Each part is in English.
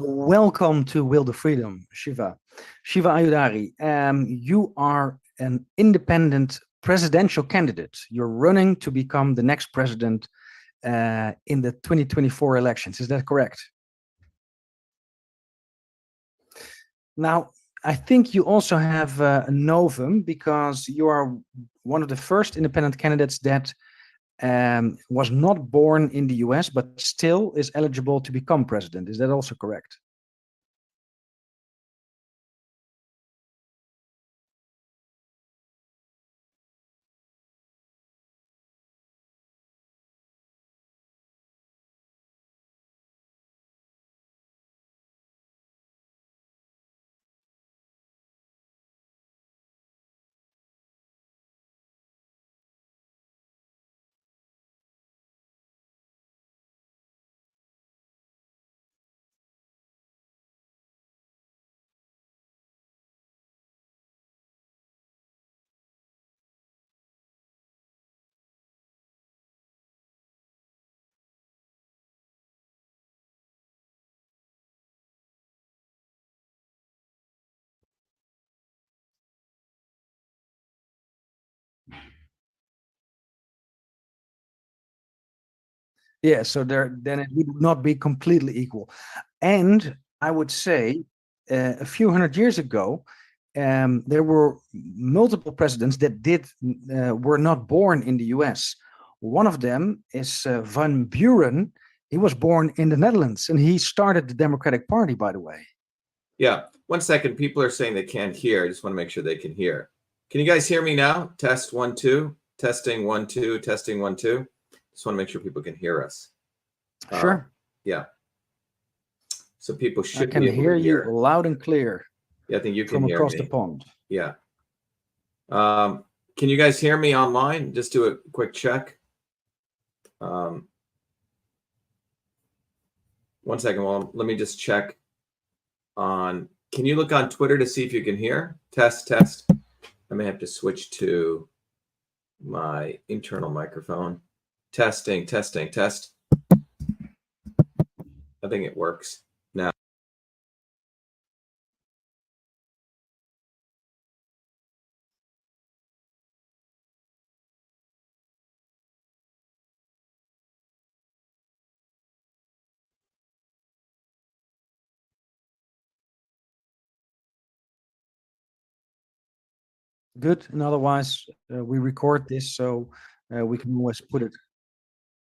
Welcome to Will the Freedom, Shiva. Shiva Ayudari, you are an independent presidential candidate. You're running to become the next president in the 2024 elections. Is that correct? Now, I think you also have a novum because you are one of the first independent candidates that was not born in the US, but still is eligible to become president. Is that also correct? Yeah, so then it would not be completely equal. And I would say a few hundred years ago, there were multiple presidents that were not born in the US. One of them is Van Buren. He was born in the Netherlands, and he started the Democratic Party, by the way. Yeah, 1 second. People are saying they can't hear. I just want to make sure they can hear. Can you guys hear me now? Test 1 2. Testing 1 2. Testing 1 2. Just want to make sure people can hear us. Sure. Yeah. So people should I can be able hear to you loud and clear. Yeah, I think you can from hear across me. the pond. Yeah. Can you guys hear me online? Just do a quick check. 1 second. Well, let me just check on. Can you look on Twitter to see if you can hear? Test. I may have to switch to my internal microphone. Testing. Test. I think it works now. Good. And otherwise, we record this, so we can always put it.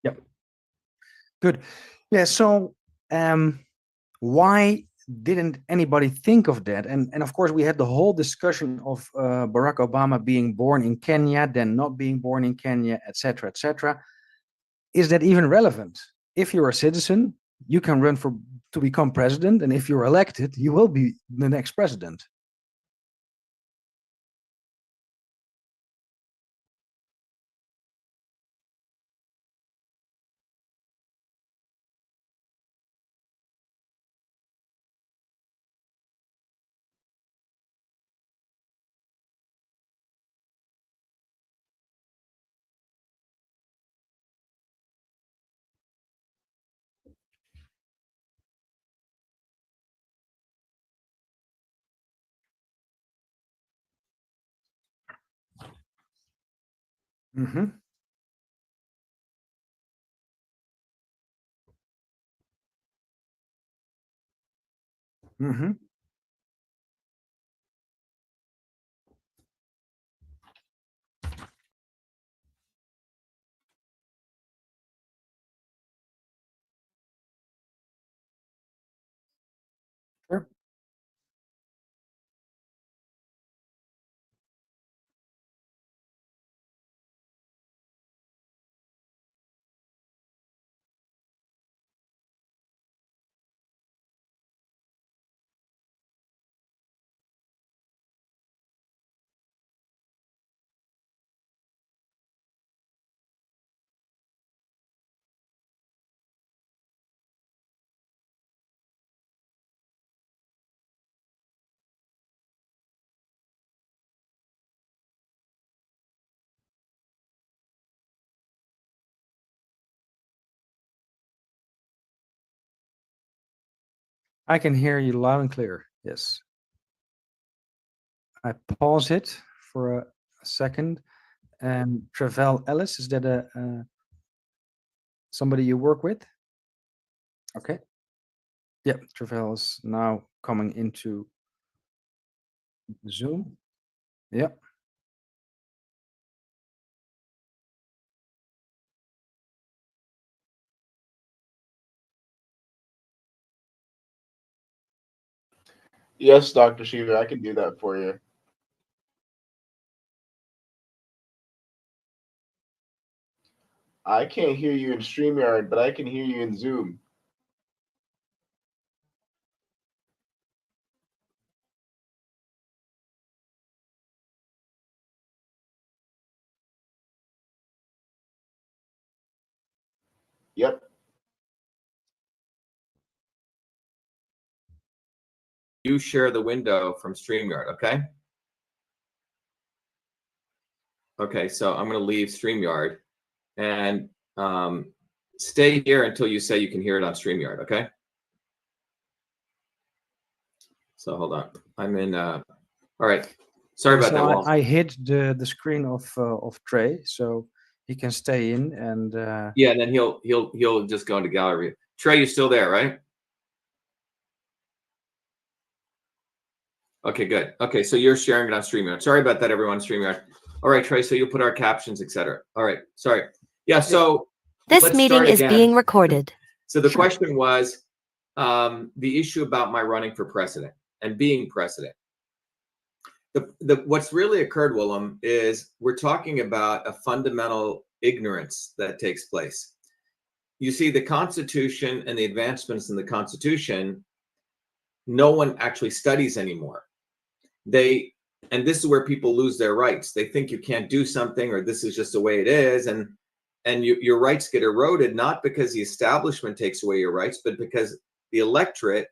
Yep. Good. Yeah. So, why didn't anybody think of that? And of course, we had the whole discussion of Barack Obama being born in Kenya, then not being born in Kenya, etc., etc. Is that even relevant? If you're a citizen, you can run to become president, and if you're elected, you will be the next president. Mm-hmm. Mm-hmm. Sure. I can hear you loud and clear. Yes. I pause it for a second. Travell Ellis, is that somebody you work with? Okay. Yep, Travell is now coming into Zoom. Yep. Yes, Dr. Shiva, I can do that for you. I can't hear you in StreamYard, but I can hear you in Zoom. Yep. You share the window from StreamYard, okay? Okay, so I'm going to leave StreamYard and stay here until you say you can hear it on StreamYard, okay? So hold on. I'm in. All right. Sorry about So that. I hid the screen of Trey, so he can stay in and. Yeah, and then he'll just go into gallery. Trey, you're still there, right? Okay, good. Okay, so you're sharing it on StreamYard. Sorry about that, everyone. StreamYard. All right, Trey. So you'll put our captions, etc. All right. Sorry. Yeah. So this meeting is being recorded. So the question was the issue about my running for president and being president. What's really occurred, Willem, is we're talking about a fundamental ignorance that takes place. You see, the Constitution and the advancements in the Constitution, no one actually studies anymore. And this is where people lose their rights. They think you can't do something, or this is just the way it is, and your rights get eroded, not because the establishment takes away your rights, but because the electorate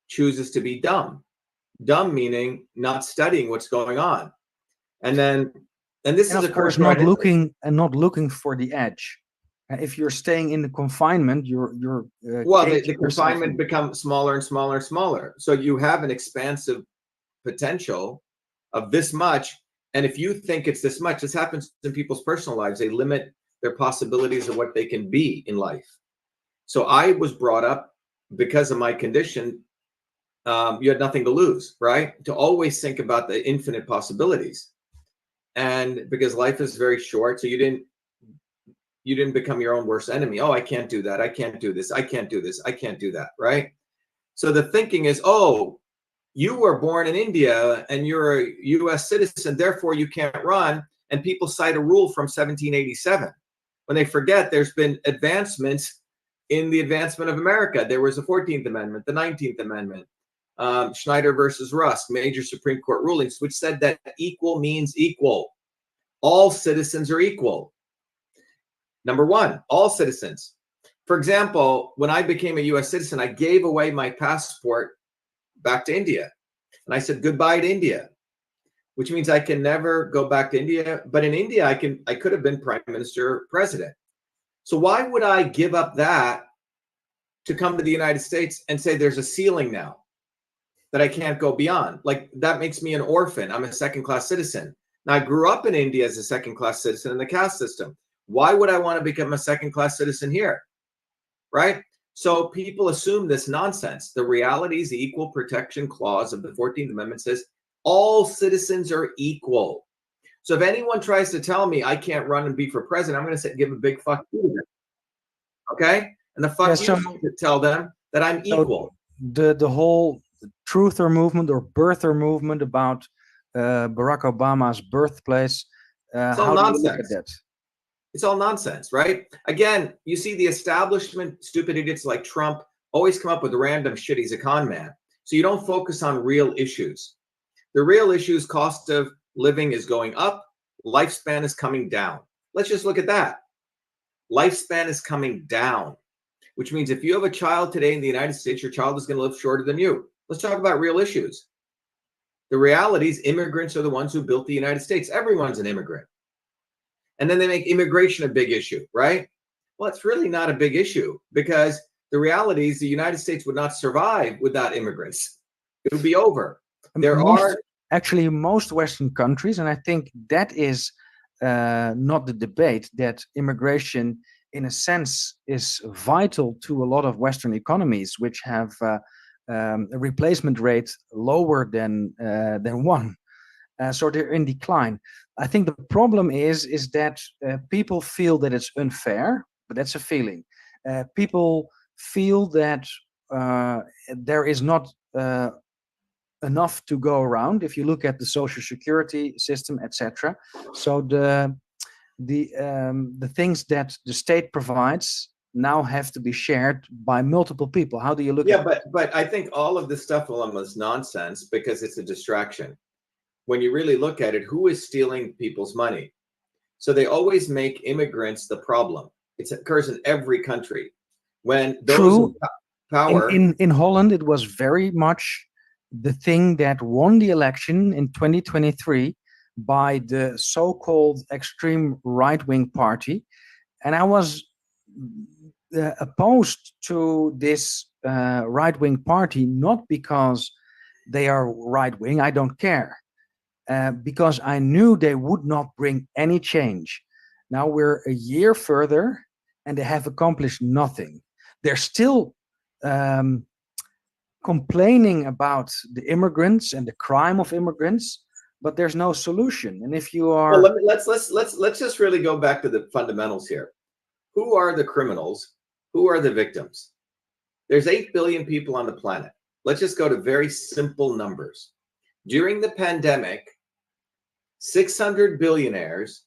chooses to be dumb. Dumb meaning not studying what's going on. And this is, of course, not looking for the edge. If you're staying in the confinement, the confinement becomes smaller and smaller and smaller. So you have an expansive potential of this much, and if you think it's this much, this happens in people's personal lives. They limit their possibilities of what they can be in life. So I was brought up, because of my condition, you had nothing to lose, right? To always think about the infinite possibilities. And because life is very short, so you didn't become your own worst enemy. Oh, I can't do that. I can't do this. I can't do this. I can't do that, right? So the thinking is, oh, you were born in India and you're a US citizen, therefore you can't run. And people cite a rule from 1787 when they forget there's been advancements in the advancement of America. There was the 14th Amendment, the 19th Amendment, Schneider versus Rusk, major Supreme Court rulings, which said that equal means equal. All citizens are equal. Number one, all citizens. For example, when I became a US citizen, I gave away my passport back to India. And I said goodbye to India, which means I can never go back to India. But in India, I could have been prime minister, president. So why would I give up that to come to the United States and say there's a ceiling now that I can't go beyond? Like, that makes me an orphan. I'm a second-class citizen. Now, I grew up in India as a second-class citizen in the caste system. Why would I want to become a second-class citizen here? Right? So people assume this nonsense. The reality is the Equal Protection Clause of the 14th Amendment says all citizens are equal. So if anyone tries to tell me I can't run and be for president, I'm going to say, give a big fuck you to them. Okay? And the fuck you to tell them that I'm equal. The whole truther movement or birther movement about Barack Obama's birthplace, how do you look at that? It's all nonsense, right? Again, you see the establishment, stupid idiots like Trump, always come up with random shit. He's a con man. So you don't focus on real issues. The real issues, cost of living is going up. Lifespan is coming down. Let's just look at that. Lifespan is coming down, which means if you have a child today in the United States, your child is going to live shorter than you. Let's talk about real issues. The reality is immigrants are the ones who built the United States. Everyone's an immigrant. And then they make immigration a big issue, right? Well, it's really not a big issue because The reality is the United States would not survive without immigrants. It would be over. There most Western countries, and I think that is not the debate, that immigration in a sense is vital to a lot of Western economies, which have a replacement rate lower than 1. So they're in decline. I think the problem is that people feel that it's unfair, but that's a feeling. People feel that there is not enough to go around. If you look at the social security system, etc. So the things that the state provides now have to be shared by multiple people. How do you look at it? But I think all of this stuff is nonsense because it's a distraction. When you really look at it, who is stealing people's money? So they always make immigrants the problem. It occurs in every country. When those in power in Holland, it was very much the thing that won the election in 2023 by the so-called extreme right-wing party, and I was opposed to this right-wing party not because they are right-wing. I don't care. Because I knew they would not bring any change. Now we're a year further and they have accomplished nothing. They're still complaining about the immigrants and the crime of immigrants, but there's no solution. And if you are, well, let's just really go back to the fundamentals here. Who are the criminals? Who are the victims? There's 8 billion people on the planet. Let's just go to very simple numbers. During the pandemic, 600 billionaires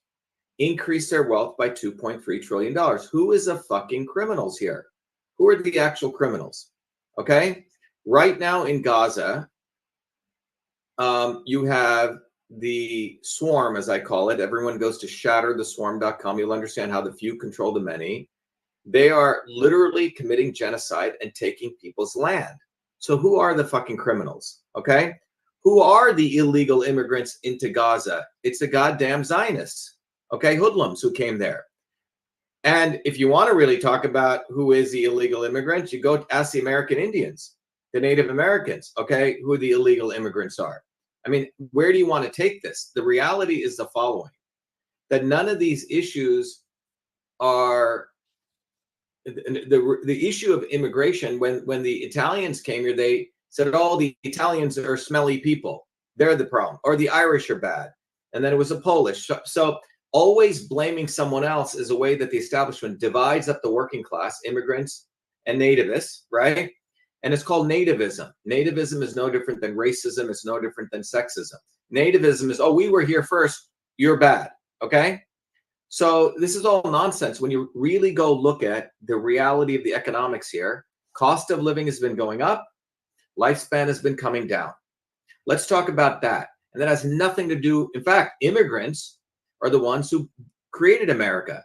increased their wealth by $2.3 trillion. Who is the fucking criminals here? Who are the actual criminals? Okay. Right now in Gaza, you have the swarm, as I call it. Everyone goes to shattertheswarm.com. You'll understand how the few control the many. They are literally committing genocide and taking people's land. So who are the fucking criminals? Okay. Who are the illegal immigrants into Gaza? It's the goddamn Zionists, okay, hoodlums who came there. And if you want to really talk about who is the illegal immigrants, you go ask the American Indians, the Native Americans, okay, who the illegal immigrants are. I mean, where do you want to take this? The reality is the following, that none of these issues are the issue of immigration. When the Italians came here, they said, oh, the Italians are smelly people. They're the problem. Or the Irish are bad. And then it was the Polish. So always blaming someone else is a way that the establishment divides up the working class, immigrants and nativists, right? And it's called nativism. Nativism is no different than racism. It's no different than sexism. Nativism is, oh, we were here first. You're bad. Okay? So this is all nonsense. When you really go look at the reality of the economics here, cost of living has been going up. Lifespan has been coming down. Let's talk about that. And that has nothing to do, in fact, immigrants are the ones who created America.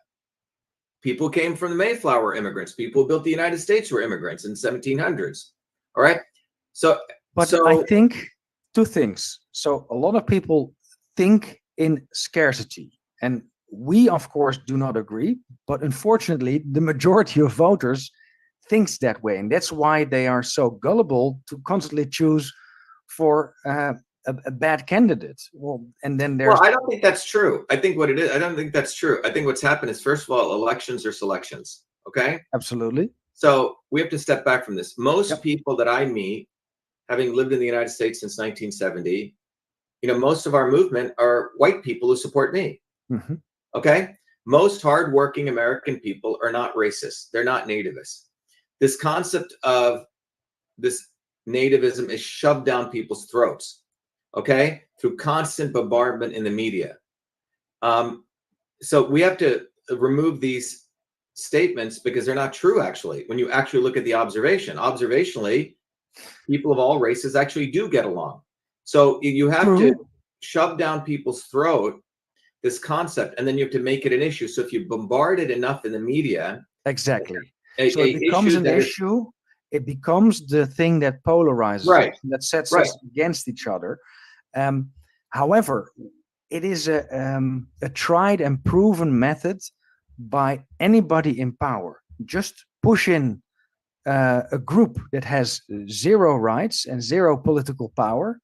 People came from the Mayflower immigrants. People who built the United States were immigrants in the 1700s. All right. But I think two things. So a lot of people think in scarcity, and we, of course, do not agree. But unfortunately, the majority of voters thinks that way, and that's why they are so gullible to constantly choose for a bad candidate. Well, and then there's. Well, I don't think that's true. I think what it is, I don't think that's true. I think what's happened is, first of all, elections are selections. Okay. Absolutely. So we have to step back from this. Most people that I meet, having lived in the United States since 1970, most of our movement are white people who support me. Mm-hmm. Okay. Most hardworking American people are not racist. They're not nativists. This concept of this nativism is shoved down people's throats, okay, through constant bombardment in the media. So we have to remove these statements because they're not true, actually. When you actually look at the observationally, people of all races actually do get along. So you have to shove down people's throat this concept, and then you have to make it an issue. So if you bombard it enough in the media, exactly. So it becomes an issue. It becomes the thing that polarizes, right? That sets us against each other. However, it is a tried and proven method by anybody in power. Just push in a group that has zero rights and zero political power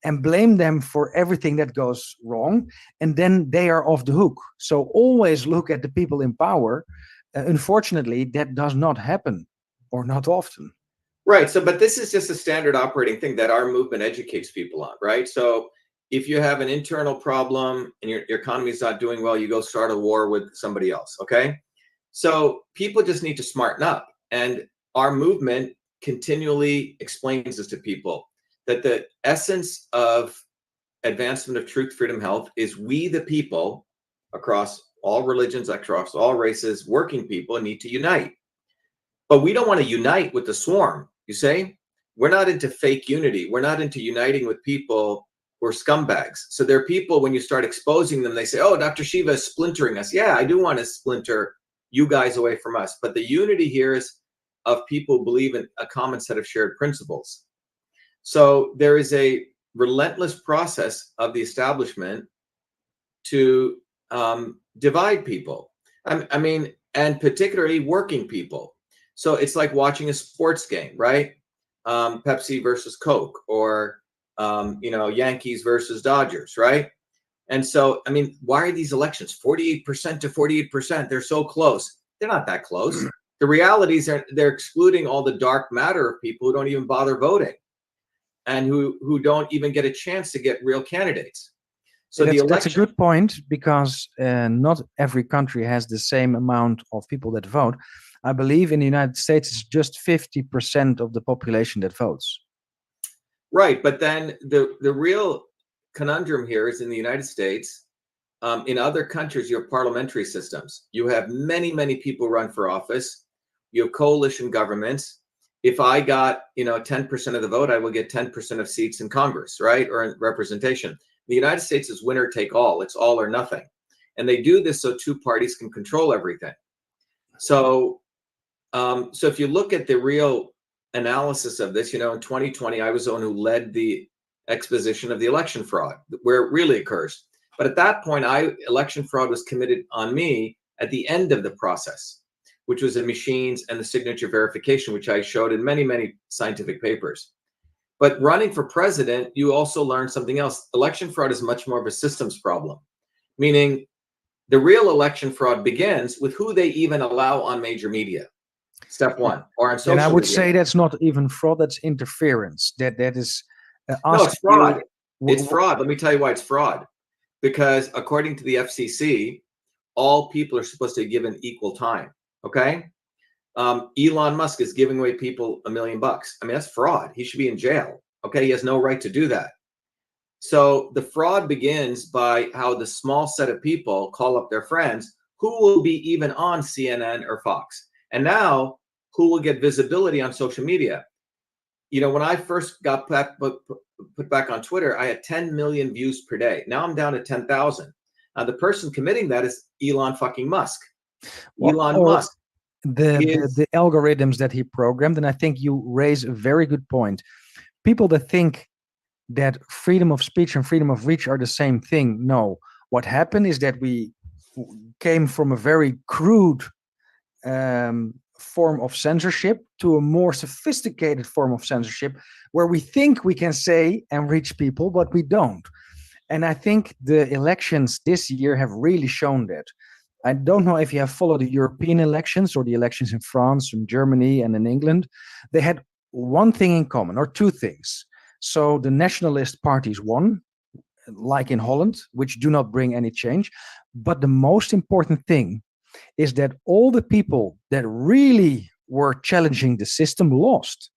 and blame them for everything that goes wrong, and then they are off the hook. So always look at the people in power. Unfortunately, that does not happen, or not often. Right. So, but this is just a standard operating thing that our movement educates people on, right? So if you have an internal problem and your economy is not doing well, you go start a war with somebody else. Okay. So people just need to smarten up. And our movement continually explains this to people, that the essence of advancement of truth, freedom, health is we, the people, across all religions, across all races, working people, need to unite. But we don't want to unite with the swarm, you say? We're not into fake unity. We're not into uniting with people who are scumbags. So there are people, when you start exposing them, they say, oh, Dr. Shiva is splintering us. Yeah, I do want to splinter you guys away from us. But the unity here is of people who believe in a common set of shared principles. So there is a relentless process of the establishment to divide people. I mean, and particularly working people. So it's like watching a sports game, right? Pepsi versus Coke, or Yankees versus Dodgers, right? And so, I mean, why are these elections 48% to 48%? They're so close. They're not that close. The reality is they're excluding all the dark matter of people who don't even bother voting, and who don't even get a chance to get real candidates. So that's a good point, because not every country has the same amount of people that vote. I believe in the United States, it's just 50% of the population that votes. Right, but then the real conundrum here is in the United States. In other countries, you have parliamentary systems. You have many, many people run for office. You have coalition governments. If I got 10% of the vote, I will get 10% of seats in Congress, right, or in representation. The United States is winner take all. It's all or nothing, and they do this so two parties can control everything. So if you look at the real analysis of this, in 2020, I was the one who led the exposition of the election fraud, where it really occurs. But at that point, election fraud was committed on me at the end of the process, which was the machines and the signature verification, which I showed in many, many scientific papers. But running for president, you also learn something else. Election fraud is much more of a systems problem, meaning the real election fraud begins with who they even allow on major media. Step one, or on social media. And I would say that's not even fraud, that's interference. That is no, it's fraud. It's fraud. Let me tell you why it's fraud. Because according to the FCC, all people are supposed to be given equal time. Okay? Elon Musk is giving away people $1 million. I mean, that's fraud. He should be in jail. Okay? He has no right to do that. So the fraud begins by how the small set of people call up their friends who will be even on CNN or Fox. And now, who will get visibility on social media? When I first got put back on Twitter, I had 10 million views per day. Now I'm down to 10,000. Now the person committing that is Elon fucking Musk. Elon Musk. The algorithms that he programmed, and I think you raise a very good point. People that think that freedom of speech and freedom of reach are the same thing. No, what happened is that we came from a very crude form of censorship to a more sophisticated form of censorship, where we think we can say and reach people, but we don't. And I think the elections this year have really shown that. I don't know if you have followed the European elections or the elections in France, in Germany, and in England. They had one thing in common, or two things. So the nationalist parties won, like in Holland, which do not bring any change. But the most important thing is that all the people that really were challenging the system lost.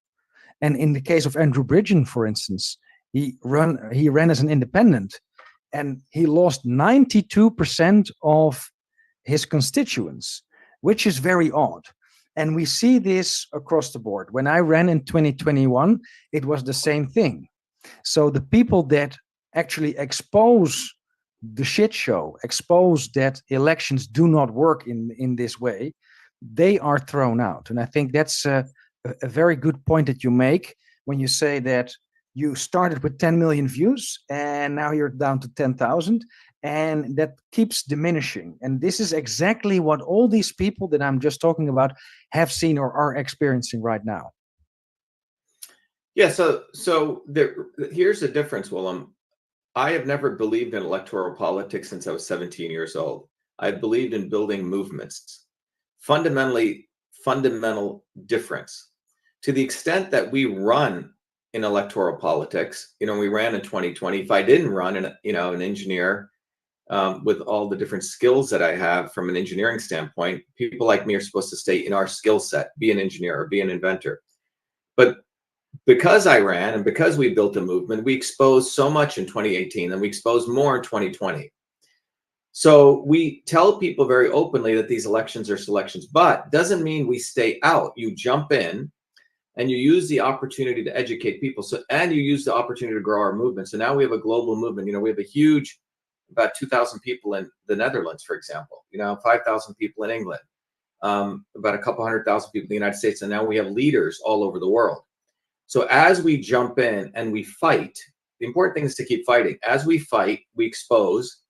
And in the case of Andrew Bridgen, for instance, he ran as an independent, and he lost 92% of his constituents, which is very odd. And we see this across the board. When I ran in 2021, it was the same thing. So the people that actually expose the shit show, expose that elections do not work in this way, they are thrown out. And I think that's a very good point that you make when you say that you started with 10 million views and now you're down to 10,000. and that keeps diminishing. And this is exactly what all these people that I'm just talking about have seen or are experiencing right now. Yeah, here's the difference, Willem. I have never believed in electoral politics since I was 17 years old. I believed in building movements. Fundamental difference. To the extent that we run in electoral politics, we ran in 2020. If I didn't run, an engineer with all the different skills that I have from an engineering standpoint, people like me are supposed to stay in our skill set, be an engineer or be an inventor. But because I ran and because we built a movement, we exposed so much in 2018 and we exposed more in 2020. So we tell people very openly that these elections are selections, but doesn't mean we stay out. You jump in and you use the opportunity to educate people. And you use the opportunity to grow our movement. So now we have a global movement. We have a huge, about 2,000 people in the Netherlands, for example, 5,000 people in England, about a couple 100,000 people in the United States. And now we have leaders all over the world. So as we jump in and we fight, the important thing is to keep fighting. As we fight, we expose,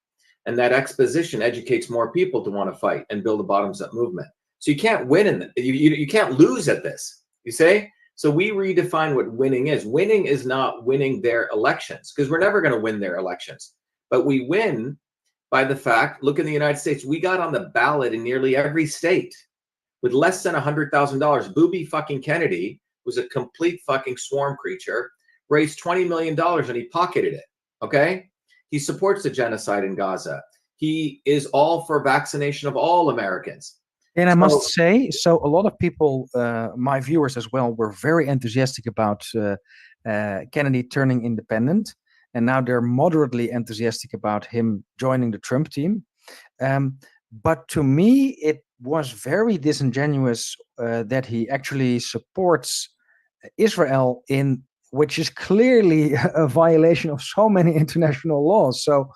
and that exposition educates more people to want to fight and build a bottoms-up movement. So you can't win in you can't lose at this. You say? So we redefine what winning is. Winning is not winning their elections, because we're never going to win their elections. But we win by the fact, look in the United States, we got on the ballot in nearly every state with less than $100,000. Booby fucking Kennedy was a complete fucking swarm creature, raised $20 million and he pocketed it, okay? He supports the genocide in Gaza. He is all for vaccination of all Americans. And I must say, so a lot of people, my viewers as well, were very enthusiastic about Kennedy turning independent. And now they're moderately enthusiastic about him joining the Trump team. But to me, it was very disingenuous that he actually supports Israel, which is clearly a violation of so many international laws. So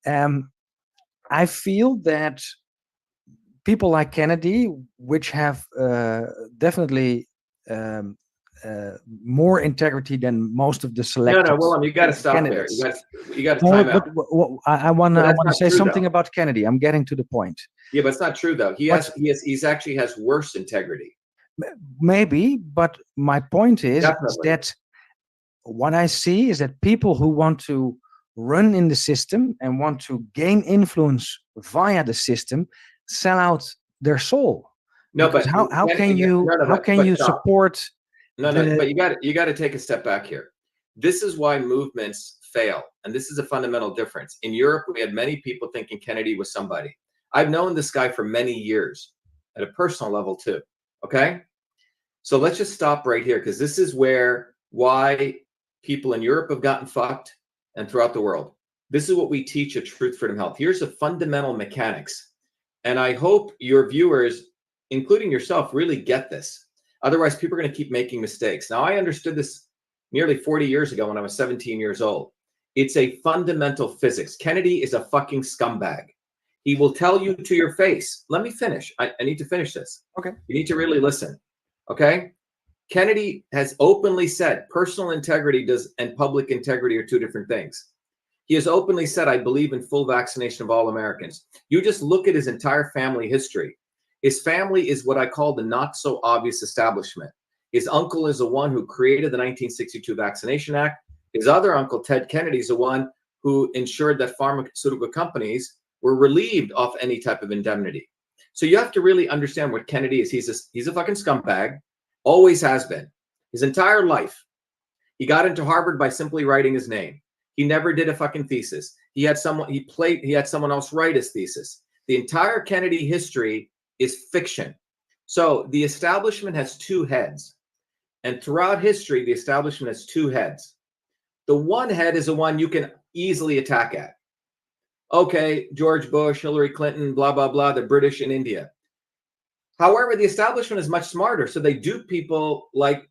I feel that people like Kennedy, which have definitely more integrity than most of the selected. No, Willem, you got to stop candidates. there. You got to time out. I want to say something about Kennedy. I'm getting to the point. Yeah, but it's not true though. He actually has worse integrity. Maybe, but my point is that what I see is that people who want to run in the system and want to gain influence via the system sell out their soul. No, because but how can you support? But you got to take a step back here. This is why movements fail, and this is a fundamental difference. In Europe, we had many people thinking Kennedy was somebody. I've known this guy for many years at a personal level too. Okay, so let's just stop right here, because this is why people in Europe have gotten fucked, and throughout the world. This is what we teach at Truth, Freedom, Health. Here's the fundamental mechanics, and I hope your viewers, including yourself, really get this. Otherwise, people are going to keep making mistakes. Now, I understood this nearly 40 years ago when I was 17 years old. It's a fundamental physics. Kennedy is a fucking scumbag. He will tell you to your face. Let me finish. I need to finish this. Okay. You need to really listen. Okay. Kennedy has openly said personal integrity and public integrity are two different things. He has openly said, I believe in full vaccination of all Americans. You just look at his entire family history. His family is what I call the not so obvious establishment. His uncle is the one who created the 1962 Vaccination Act. His other uncle, Ted Kennedy, is the one who ensured that pharmaceutical companies were relieved of any type of indemnity. So you have to really understand what Kennedy is. He's a fucking scumbag, always has been. His entire life. He got into Harvard by simply writing his name. He never did a fucking thesis. He had someone else write his thesis. The entire Kennedy history is fiction. So the establishment has two heads. And throughout history, the establishment has two heads. The one head is the one you can easily attack at. Okay, George Bush, Hillary Clinton, blah, blah, blah, the British in India. However, the establishment is much smarter. So they dupe people like,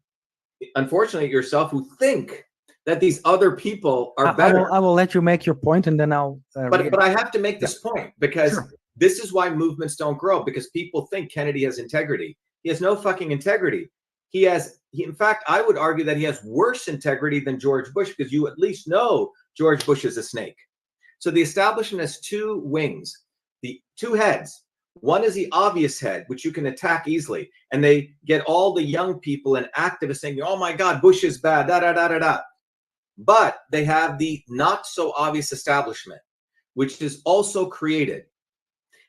unfortunately, yourself, who think that these other people are better. I will let you make your point, and then I'll... But I have to make this point, because this is why movements don't grow, because people think Kennedy has integrity. He has no fucking integrity. In fact, I would argue that he has worse integrity than George Bush, because you at least know George Bush is a snake. So the establishment has two wings, the two heads. One is the obvious head, which you can attack easily. And they get all the young people and activists saying, oh my God, Bush is bad, da, da, da, da, da. But they have the not so obvious establishment, which is also created.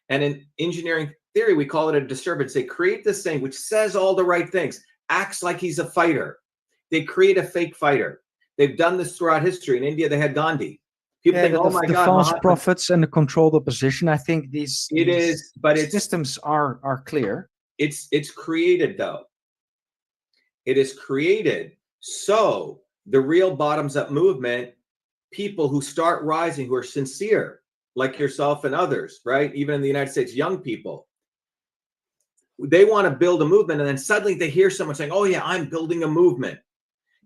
And in engineering theory, we call it a disturbance. They create this thing which says all the right things, acts like he's a fighter. They create a fake fighter. They've done this throughout history. In India, they had Gandhi. People think, oh my the God, false Mahatma. prophets and the controlled opposition. I think these systems are clear. It's created though. It is created so the real bottoms-up movement, people who start rising, who are sincere, like yourself and others, right? Even in the United States, young people, they want to build a movement, and then suddenly they hear someone saying, oh yeah, I'm building a movement.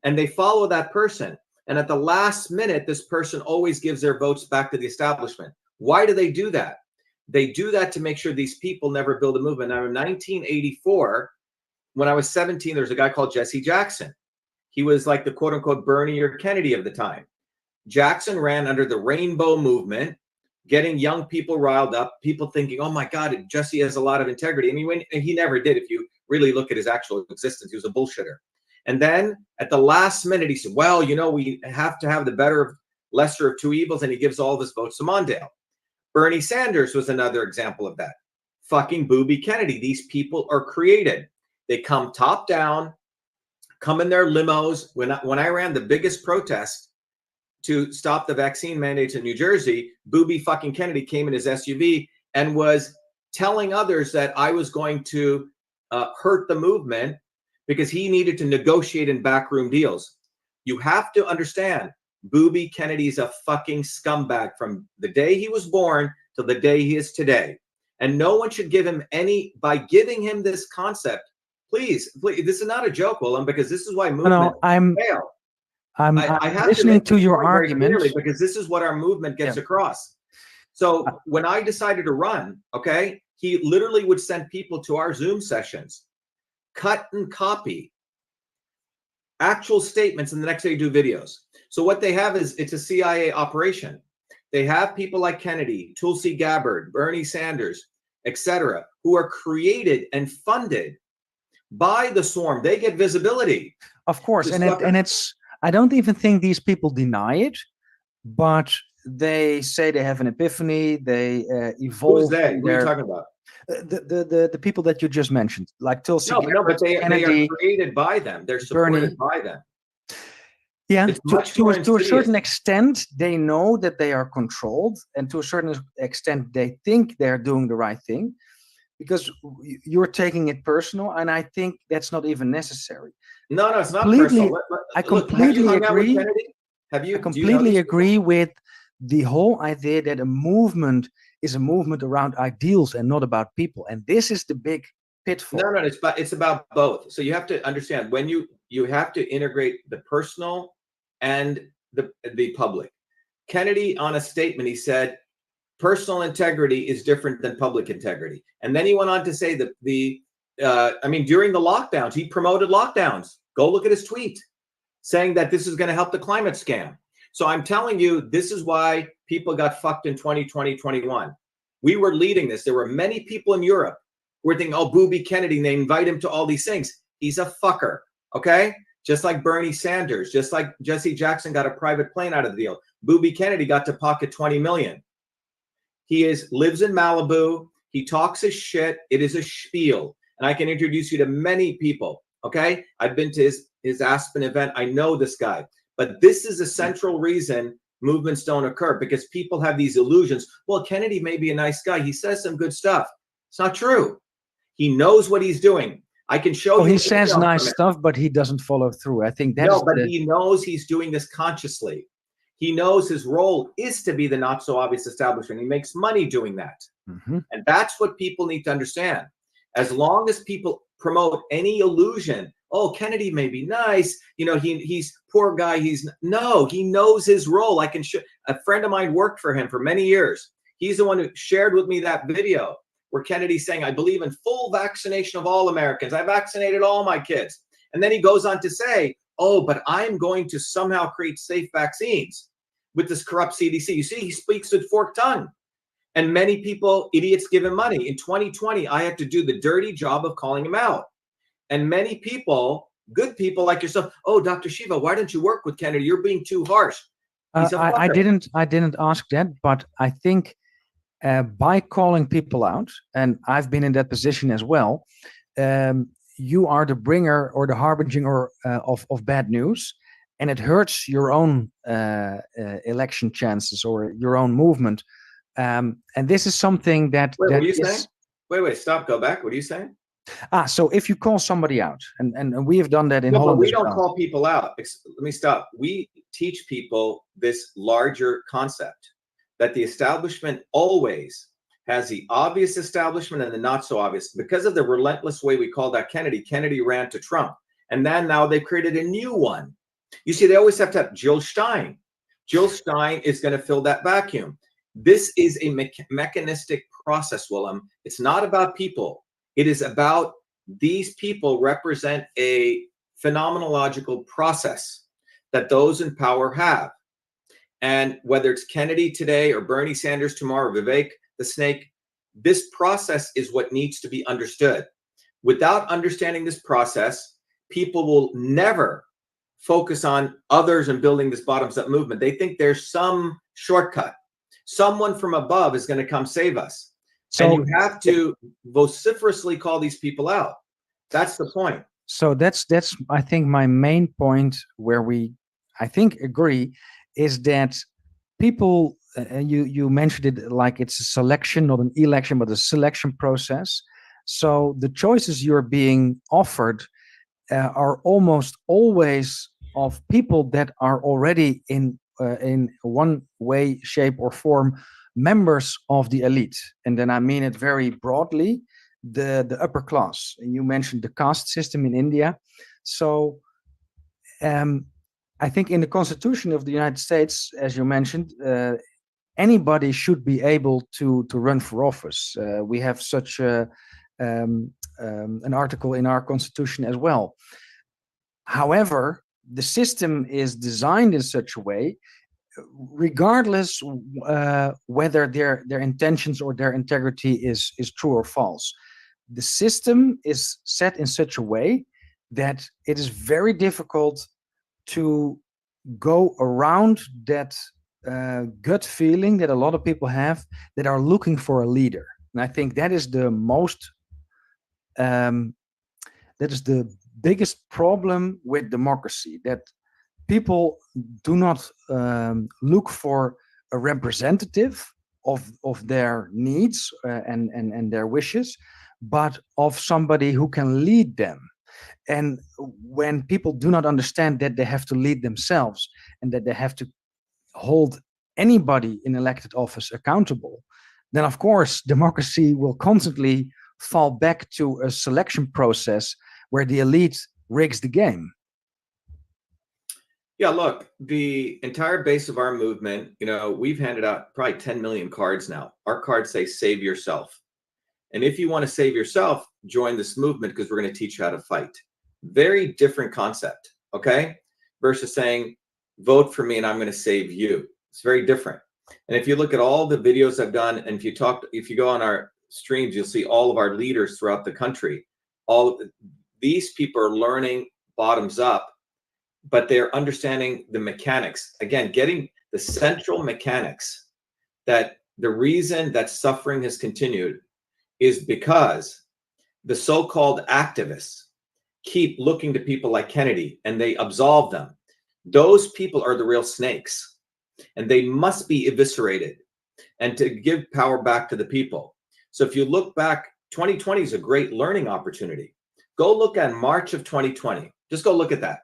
And they follow that person. And at the last minute, this person always gives their votes back to the establishment. Why do they do that? They do that to make sure these people never build a movement. Now, in 1984, when I was 17, there was a guy called Jesse Jackson. He was like the quote unquote Bernie or Kennedy of the time. Jackson ran under the Rainbow Movement, getting young people riled up, people thinking, oh my God, Jesse has a lot of integrity. And he never did. If you really look at his actual existence, he was a bullshitter. And then at the last minute, he said, well, you know, we have to have the lesser of two evils. And he gives all of his votes to Mondale. Bernie Sanders was another example of that. Fucking Booby Kennedy. These people are created. They come top down, come in their limos. When I ran the biggest protest to stop the vaccine mandates in New Jersey, Booby fucking Kennedy came in his SUV and was telling others that I was going to hurt the movement because he needed to negotiate in backroom deals. You have to understand, Booby Kennedy's a fucking scumbag from the day he was born to the day he is today. And no one should give him by giving him this concept. Please, this is not a joke, Willem, because this is why movement fail. I'm listening to your argument because this is what our movement gets across. So when I decided to run, okay, he literally would send people to our Zoom sessions, cut and copy actual statements, and the next day do videos. So what they have is it's a CIA operation. They have people like Kennedy, Tulsi Gabbard, Bernie Sanders, etc., who are created and funded by the swarm. They get visibility. Of course, and it's I don't even think these people deny it, but they say they have an epiphany. They evolve. Who's they? What are you talking about? The people that you just mentioned, like Tulsi. No, but they are created by them. They're supported by them. Yeah, to a certain extent, they know that they are controlled, and to a certain extent, they think they're doing the right thing, because you're taking it personal, and I think that's not even necessary. No, it's not personal. I completely agree. I completely agree with the whole idea that a movement is a movement around ideals and not about people, and this is the big pitfall. No, it's about both. So you have to understand, when you have to integrate the personal and the public. Kennedy, on a statement, he said, personal integrity is different than public integrity. And then he went on to say that during the lockdowns, he promoted lockdowns. Go look at his tweet saying that this is going to help the climate scam. So I'm telling you, this is why people got fucked in 2020, 21. We were leading this. There were many people in Europe who were thinking, oh, Booby Kennedy, and they invite him to all these things. He's a fucker, okay? Just like Bernie Sanders, just like Jesse Jackson got a private plane out of the deal. Booby Kennedy got to pocket 20 million. He lives in Malibu. He talks his shit. It is a spiel. And I can introduce you to many people, okay? I've been to his Aspen event. I know this guy. But this is a central reason movements don't occur, because people have these illusions. Well, Kennedy may be a nice guy. He says some good stuff. It's not true. He knows what he's doing. I can show you. He says nice stuff, but he doesn't follow through. I think that's he knows he's doing this consciously. He knows his role is to be the not so obvious establishment. He makes money doing that. Mm-hmm. And that's what people need to understand. As long as people promote any illusion, oh, Kennedy may be nice, he's poor guy. He knows his role. I can show. A friend of mine worked for him for many years. He's the one who shared with me that video where Kennedy's saying, I believe in full vaccination of all Americans. I vaccinated all my kids. And then he goes on to say, oh, but I'm going to somehow create safe vaccines. with this corrupt CDC. You see, he speaks with forked tongue. And many people, idiots, give him money. In 2020, I had to do the dirty job of calling him out. And many people, good people like yourself, oh, Dr. Shiva, why don't you work with Kennedy? You're being too harsh. I didn't ask that, but I think by calling people out, and I've been in that position as well, you are the bringer or the harbinger of bad news, and it hurts your own election chances or your own movement. And this is something that. Wait, what are you saying? Wait, stop, go back. What are you saying? So if you call somebody out, and we have done that in Holland. But we don't call people out. Let me stop. We teach people this larger concept that the establishment always has the obvious establishment and the not so obvious. Because of the relentless way we call that Kennedy ran to Trump. And then now they've created a new one. You see, they always have to have Jill Stein. Jill Stein is going to fill that vacuum. This is a mechanistic process, Willem. It's not about people. It is about these people represent a phenomenological process that those in power have. And whether it's Kennedy today or Bernie Sanders tomorrow, or Vivek the Snake, this process is what needs to be understood. Without understanding this process, people will never focus on others and building this bottoms-up movement. They think there's some shortcut. Someone from above is going to come save us. So, and you have to vociferously call these people out. That's the point. So that's I think my main point where we, I think, agree is that people, you mentioned it like it's a selection, not an election, but a selection process. So the choices you're being offered are almost always of people that are already in one way, shape, or form members of the elite. And then I mean it very broadly, the upper class. And you mentioned the caste system in India. So I think in the Constitution of the United States, as you mentioned, anybody should be able to run for office. We have such an article in our Constitution as well. However, the system is designed in such a way, regardless whether their intentions or their integrity is true or false. The system is set in such a way that it is very difficult to go around that gut feeling that a lot of people have that are looking for a leader. And I think that is the biggest problem with democracy, that people do not look for a representative of their needs and their wishes, but of somebody who can lead them. And when people do not understand that they have to lead themselves and that they have to hold anybody in elected office accountable, then of course democracy will constantly fall back to a selection process where the elite rigs the game. Yeah, look, the entire base of our movement, we've handed out probably 10 million cards now. Our cards say save yourself. And if you want to save yourself, join this movement because we're going to teach you how to fight. Very different concept, okay? Versus saying, vote for me and I'm going to save you. It's very different. And if you look at all the videos I've done, and if you go on our streams, you'll see all of our leaders throughout the country. All these people are learning bottoms up, but they're understanding the mechanics. Again, getting the central mechanics that the reason that suffering has continued is because the so-called activists keep looking to people like Kennedy and they absolve them. Those people are the real snakes and they must be eviscerated and to give power back to the people. So if you look back, 2020 is a great learning opportunity. Go look at March of 2020. Just go look at that.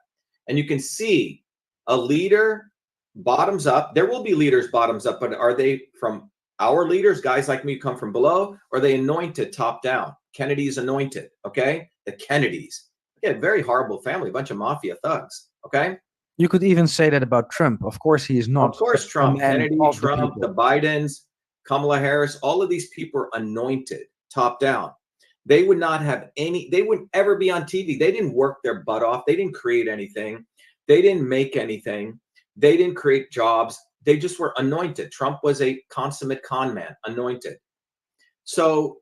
And you can see a leader bottoms up. There will be leaders bottoms up, but are they from our leaders, guys like me who come from below, or are they anointed top down? Kennedy's anointed, okay? The Kennedys. Yeah, very horrible family, a bunch of mafia thugs, okay? You could even say that about Trump. Of course, he is not. Of course, Trump, Kennedy, Trump, the Bidens, Kamala Harris, all of these people are anointed top down. They would not have they wouldn't ever be on TV. They didn't work their butt off. They didn't create anything. They didn't make anything. They didn't create jobs. They just were anointed. Trump was a consummate con man, anointed. So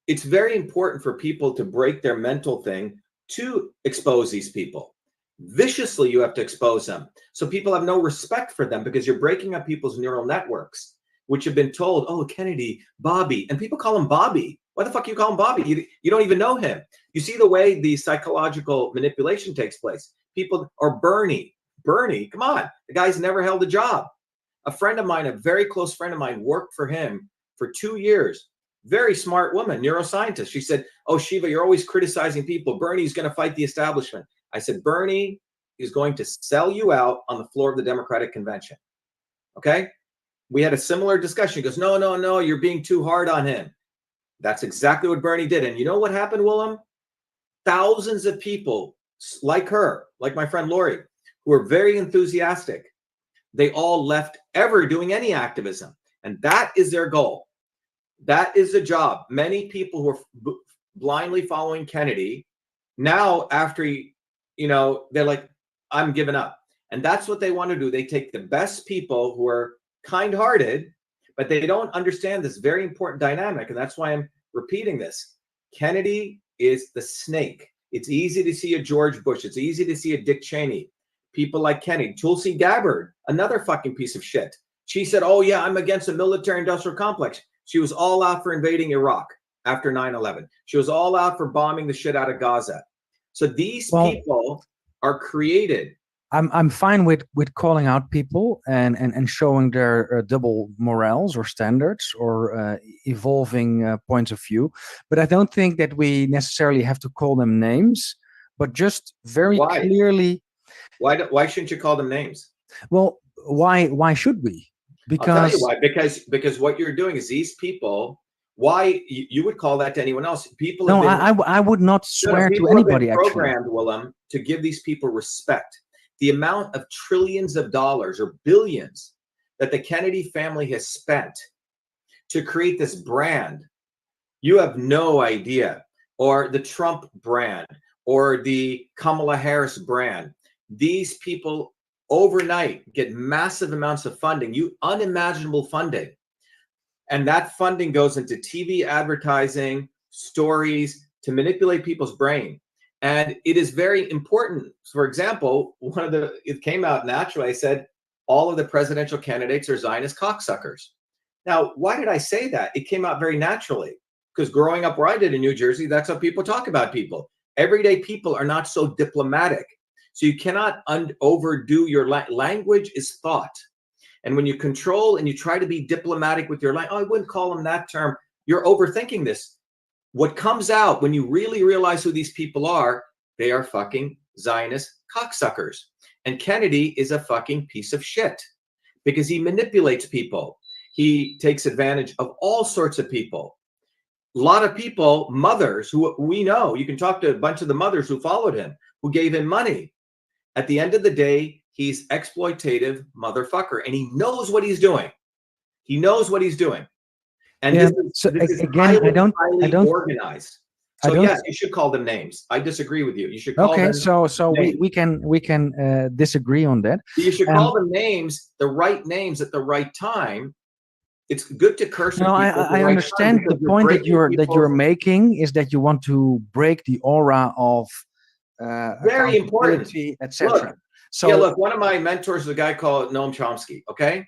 it's very important for people to break their mental thing to expose these people. Viciously, you have to expose them. So people have no respect for them because you're breaking up people's neural networks, which have been told, oh, Kennedy, Bobby, and people call him Bobby. Why the fuck you call him Bobby? You don't even know him. You see the way the psychological manipulation takes place. People are Bernie, come on. The guy's never held a job. A friend of mine, a very close friend of mine, worked for him for 2 years. Very smart woman, neuroscientist. She said, oh, Shiva, you're always criticizing people. Bernie's going to fight the establishment. I said, Bernie is going to sell you out on the floor of the Democratic Convention. Okay? We had a similar discussion. He goes, no, you're being too hard on him. That's exactly what Bernie did. And you know what happened, Willem? Thousands of people like her, like my friend Lori, who are very enthusiastic. They all left ever doing any activism. And that is their goal. That is the job. Many people who are blindly following Kennedy, now after they're like, I'm giving up. And that's what they want to do. They take the best people who are kind-hearted, but they don't understand this very important dynamic. And that's why I'm repeating this. Kennedy is the snake. It's easy to see a George Bush. It's easy to see a Dick Cheney. People like Kennedy. Tulsi Gabbard, another fucking piece of shit. She said, oh yeah, I'm against a military-industrial complex. She was all out for invading Iraq after 9/11. She was all out for bombing the shit out of Gaza. So these people are created. I'm fine with calling out people and showing their double morals or standards or evolving points of view, but I don't think that we necessarily have to call them names, but just very clearly. Why shouldn't you call them names? Well, why should we? Because I'll tell you why. Because what you're doing is these people. Why you would call that to anyone else? People. No, I would not swear to anybody. Have been programmed, Willem, to give these people respect. The amount of trillions of dollars or billions that the Kennedy family has spent to create this brand, you have no idea. Or the Trump brand, or the Kamala Harris brand. These people overnight get massive amounts of funding, unimaginable funding. And that funding goes into TV advertising, stories, to manipulate people's brain. And it is very important. For example, it came out naturally. I said, all of the presidential candidates are Zionist cocksuckers. Now, why did I say that? It came out very naturally because growing up where I did in New Jersey, that's how people talk about people. Everyday people are not so diplomatic. So you cannot overdo your language is thought. And when you control and you try to be diplomatic with your language, I wouldn't call them that term. You're overthinking this. What comes out when you really realize who these people are, they are fucking Zionist cocksuckers. And Kennedy is a fucking piece of shit because he manipulates people. He takes advantage of all sorts of people. A lot of people, mothers who we know, you can talk to a bunch of the mothers who followed him, who gave him money. At the end of the day, he's exploitative motherfucker, and he knows what he's doing. He knows what he's doing. And yeah, this is again, highly, I don't organized. So yes, you should call them names. I disagree with you. You should call them so names. we can disagree on that. You should call them names, the right names at the right time. It's good to curse. No, I understand the point that you're making is that you want to break the aura of very important, etc. So yeah, look, one of my mentors is a guy called Noam Chomsky. Okay,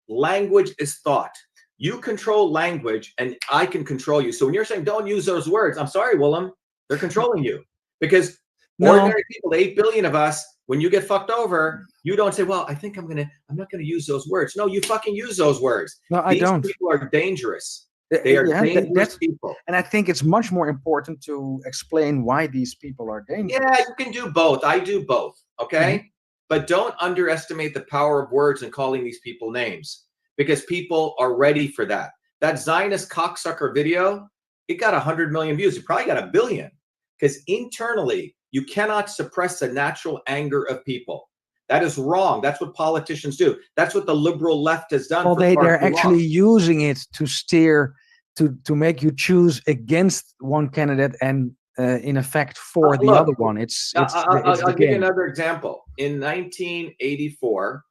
language is thought. You control language, and I can control you. So when you're saying don't use those words, I'm sorry, Willem, they're controlling you because ordinary people, 8 billion of us. When you get fucked over, you don't say, well, I think I'm not gonna use those words. No, you fucking use those words. No, I don't. These people are dangerous. They are dangerous people. And I think it's much more important to explain why these people are dangerous. Yeah, you can do both. I do both, okay? But don't underestimate the power of words and calling these people names because people are ready for that. That Zionist cocksucker video, it got 100 million views. It probably got 1 billion because internally, you cannot suppress the natural anger of people. That is wrong. That's what politicians do. That's what the liberal left has done. Well, they're actually using it to steer, to make you choose against one candidate and in effect for the other one. I'll give you another example. In 1984,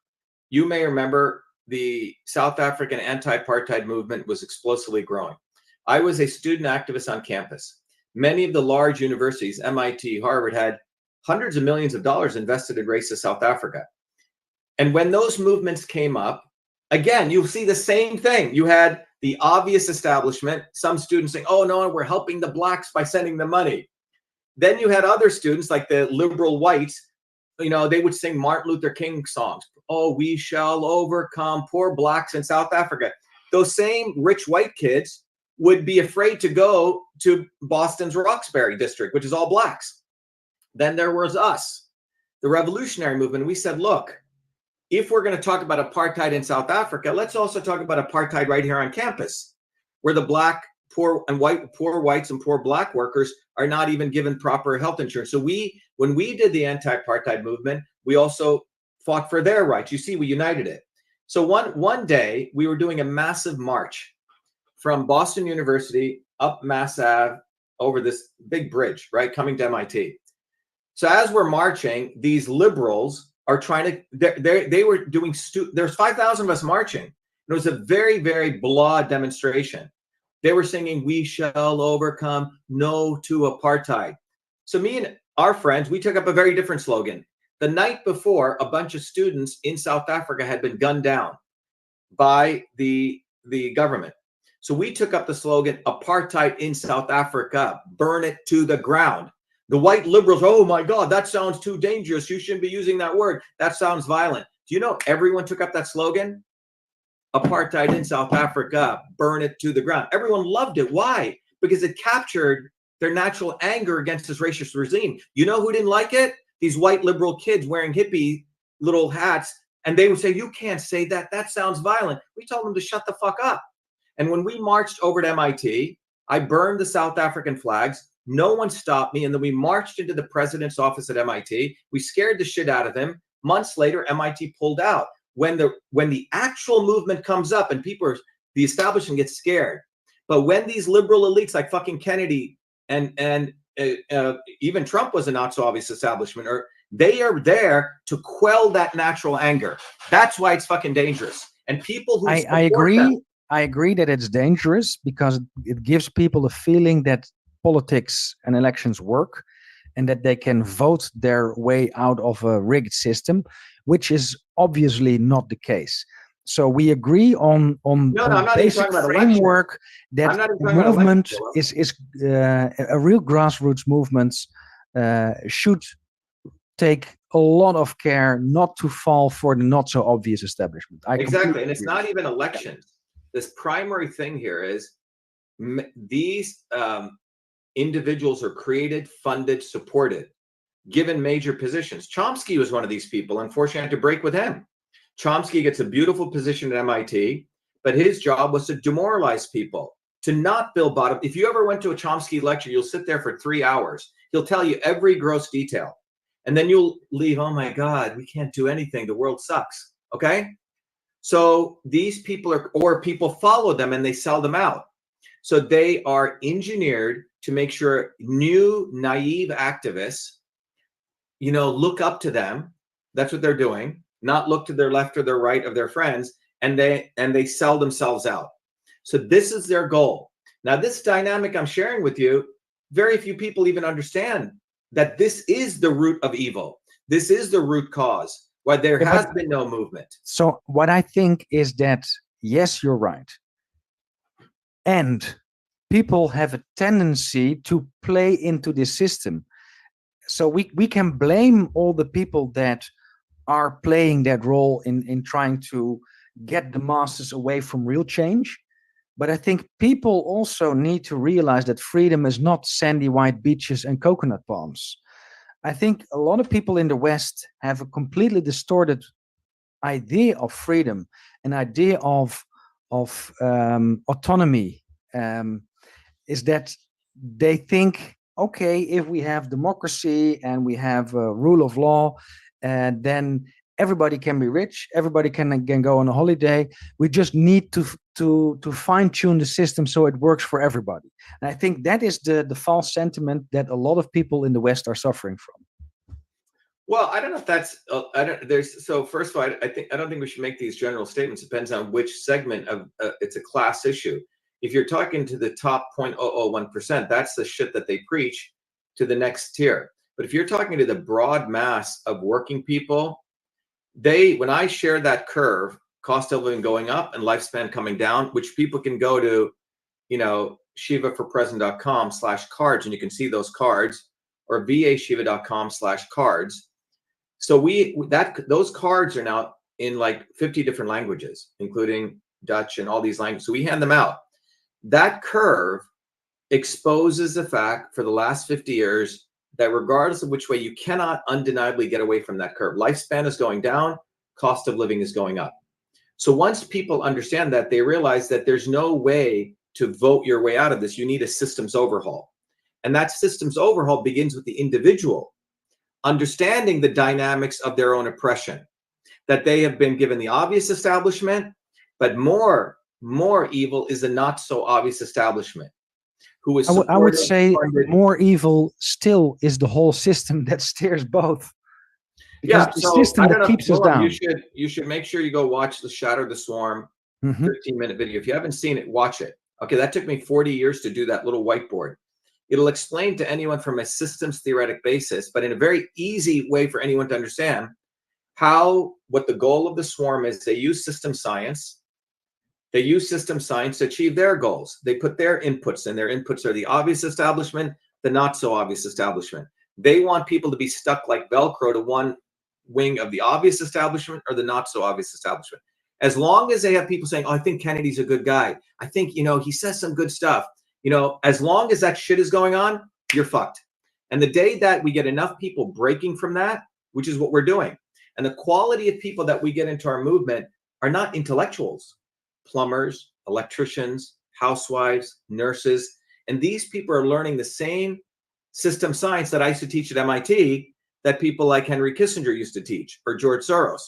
you may remember the South African anti-apartheid movement was explosively growing. I was a student activist on campus. Many of the large universities, MIT, Harvard, had hundreds of millions of dollars invested in racist South Africa. And when those movements came up, again, you'll see the same thing. You had the obvious establishment, some students saying, oh, no, we're helping the blacks by sending them money. Then you had other students like the liberal whites, you know, they would sing Martin Luther King songs. Oh, we shall overcome, poor blacks in South Africa. Those same rich white kids would be afraid to go to Boston's Roxbury district, which is all blacks. Then there was us, the revolutionary movement. We said, look, if we're going to talk about apartheid in South Africa, let's also talk about apartheid right here on campus, where the black, poor whites and poor black workers are not even given proper health insurance. So when we did the anti-apartheid movement, we also fought for their rights. You see, we united it. So one day we were doing a massive march from Boston University up Mass Ave over this big bridge, right, coming to MIT. So as we're marching, these liberals are trying to, they were doing, there's 5,000 of us marching. It was a very, very broad demonstration. They were singing, we shall overcome, no to apartheid. So me and our friends, we took up a very different slogan. The night before, a bunch of students in South Africa had been gunned down by the government. So we took up the slogan, apartheid in South Africa, burn it to the ground. The white liberals, oh my God, that sounds too dangerous. You shouldn't be using that word. That sounds violent. Do you know everyone took up that slogan? Apartheid in South Africa, burn it to the ground. Everyone loved it. Why? Because it captured their natural anger against this racist regime. You know who didn't like it? These white liberal kids wearing hippie little hats. And they would say, you can't say that. That sounds violent. We told them to shut the fuck up. And when we marched over to MIT, I burned the South African flags. No one stopped me. And then we marched into the president's office at MIT. We scared the shit out of him. Months later, MIT pulled out. When the actual movement comes up and the establishment gets scared. But when these liberal elites like fucking Kennedy and even Trump was a not so obvious establishment, or they are there to quell that natural anger. That's why it's fucking dangerous. And people who I agree. I agree that it's dangerous because it gives people a feeling that politics and elections work and that they can vote their way out of a rigged system, which is obviously not the case. So we agree on basic framework that the movement is a real grassroots movement should take a lot of care not to fall for the not so obvious establishment. Exactly, and it's not even elections. This primary thing here is these individuals are created, funded, supported, given major positions. Chomsky was one of these people. Unfortunately, I had to break with him. Chomsky gets a beautiful position at MIT, but his job was to demoralize people, to not build bottom. If you ever went to a Chomsky lecture, you'll sit there for 3 hours. He'll tell you every gross detail. And then you'll leave, oh my God, we can't do anything. The world sucks, okay? So these people or people follow them and they sell them out. So they are engineered to make sure new, naive activists, look up to them. That's what they're doing. Not look to their left or their right of their friends, and they sell themselves out. So this is their goal. Now, this dynamic I'm sharing with you, very few people even understand that this is the root of evil. This is the root cause why there has been no movement. So what I think is that, yes, you're right. And people have a tendency to play into this system. So we can blame all the people that are playing that role in trying to get the masses away from real change. But I think people also need to realize that freedom is not sandy white beaches and coconut palms. I think a lot of people in the West have a completely distorted idea of freedom, an idea of autonomy, is that they think, okay, if we have democracy and we have a rule of law, then everybody can be rich, everybody can go on a holiday. We just need to fine-tune the system so it works for everybody. And I think that is the false sentiment that a lot of people in the West are suffering from. Well, I don't know if that's, so first of all, I don't think we should make these general statements. It depends on which segment of, it's a class issue. If you're talking to the top 0.001%, that's the shit that they preach to the next tier. But if you're talking to the broad mass of working people, when I share that curve, cost of living going up and lifespan coming down, which people can go to, shivaforpresent.com/cards, and you can see those cards, or vashiva.com/cards. So those cards are now in like 50 different languages, including Dutch and all these languages. So we hand them out. That curve exposes the fact for the last 50 years that regardless of which way, you cannot undeniably get away from that curve. Lifespan is going down, cost of living is going up. So once people understand that, they realize that there's no way to vote your way out of this. You need a systems overhaul. And that systems overhaul begins with the individual understanding the dynamics of their own oppression, that they have been given the obvious establishment, but more evil is the not so obvious establishment. Who is I would say more evil still is the whole system that steers both. Because the system that keeps us down. You should make sure you go watch the Shatter the Swarm 15-minute video. If you haven't seen it, watch it. Okay, that took me 40 years to do that little whiteboard. It'll explain to anyone from a systems theoretic basis, but in a very easy way for anyone to understand what the goal of the swarm is. They use system science. They use system science to achieve their goals. They put their inputs, and their inputs are the obvious establishment, the not so obvious establishment. They want people to be stuck like Velcro to one wing of the obvious establishment or the not so obvious establishment. As long as they have people saying, oh, I think Kennedy's a good guy. I think, he says some good stuff. As long as that shit is going on, you're fucked. And the day that we get enough people breaking from that, which is what we're doing, and the quality of people that we get into our movement are not intellectuals, plumbers, electricians, housewives, nurses. And these people are learning the same system science that I used to teach at MIT that people like Henry Kissinger used to teach, or George Soros.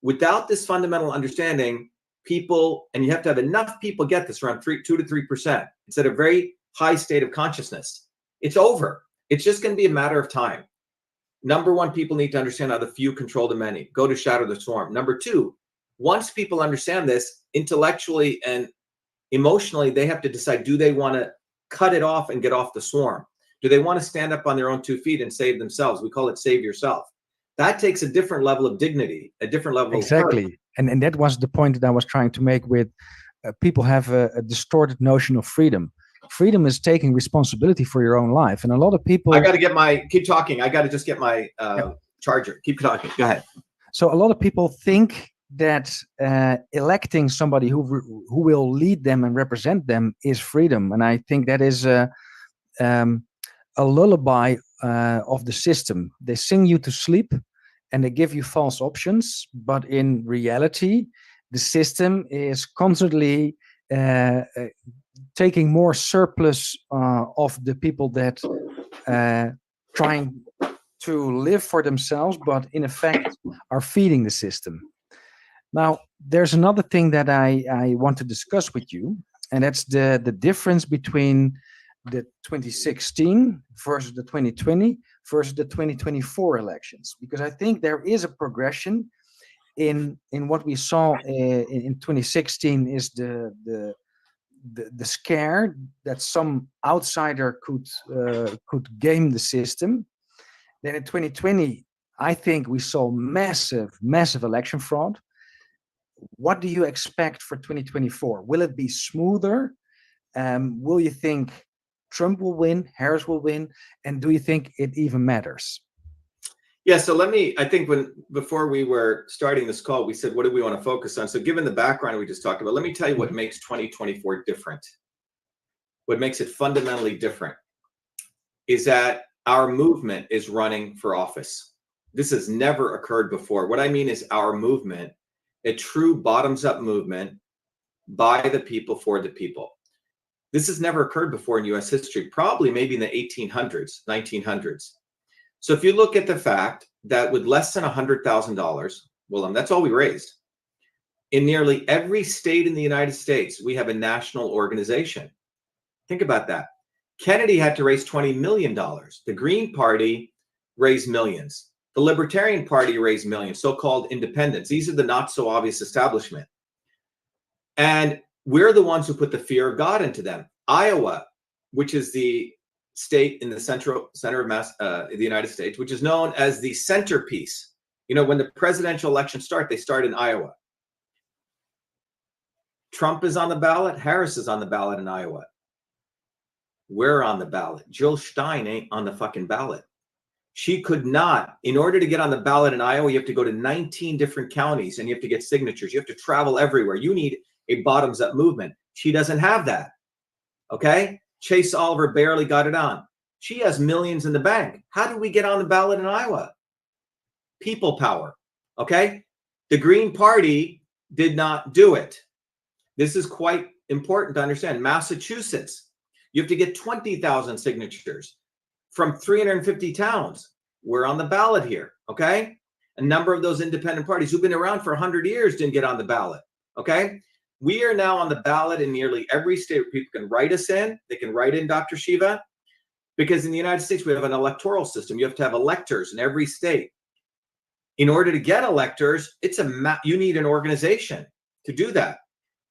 Without this fundamental understanding, people, and you have to have enough people get this, around 2 to 3%. It's at a very high state of consciousness. It's over. It's just going to be a matter of time. Number one, people need to understand how the few control the many. Go to Shatter the Swarm. Number two, once people understand this intellectually and emotionally, they have to decide, do they want to cut it off and get off the swarm? Do they want to stand up on their own 2 feet and save themselves? We call it save yourself. That takes a different level of dignity, a different level of courage. And that was the point that I was trying to make with people have a distorted notion of freedom. Freedom is taking responsibility for your own life. And a lot of people... I got to keep talking. I got to just get my charger. Keep talking. Go ahead. So a lot of people think that electing somebody who will lead them and represent them is freedom. And I think that is a lullaby of the system. They sing you to sleep and they give you false options, but in reality, the system is constantly taking more surplus of the people that trying to live for themselves, but in effect are feeding the system. Now, there's another thing that I want to discuss with you, and that's the difference between the 2016 versus the 2020 versus the 2024 elections, because I think there is a progression in what we saw in 2016 is the scare that some outsider could game the system. Then in 2020, I think we saw massive election fraud. What do you expect for 2024? Will it be smoother? Will you think Trump will win, Harris will win, and do you think it even matters? Yeah, so I think before we were starting this call, we said, what do we want to focus on? So given the background we just talked about, let me tell you what makes 2024 different. What makes it fundamentally different is that our movement is running for office. This has never occurred before. What I mean is our movement, a true bottoms-up movement by the people for the people. This has never occurred before in US history, probably maybe in the 1800s, 1900s. So if you look at the fact that with less than $100,000, well, that's all we raised. In nearly every state in the United States, we have a national organization. Think about that. Kennedy had to raise $20 million. The Green Party raised millions. The Libertarian Party raised millions, so-called independents. These are the not so obvious establishment. And we're the ones who put the fear of God into them. Iowa, which is the state in the center of the United States, which is known as the centerpiece. You know, when the presidential elections start, they start in Iowa. Trump is on the ballot. Harris is on the ballot in Iowa. We're on the ballot. Jill Stein ain't on the fucking ballot. She could not. In order to get on the ballot in Iowa, you have to go to 19 different counties and you have to get signatures. You have to travel everywhere. You need a bottoms-up movement. She doesn't have that. Okay? Chase Oliver barely got it on. She has millions in the bank. How did we get on the ballot in Iowa? People power. Okay? The Green Party did not do it. This is quite important to understand. Massachusetts, you have to get 20,000 signatures from 350 towns. We're on the ballot here, okay? A number of those independent parties who've been around for 100 years didn't get on the ballot, okay? We are now on the ballot in nearly every state where people can write us in. They can write in Dr.SHIVA, because in the United States, we have an electoral system. You have to have electors in every state. In order to get electors, you need an organization to do that.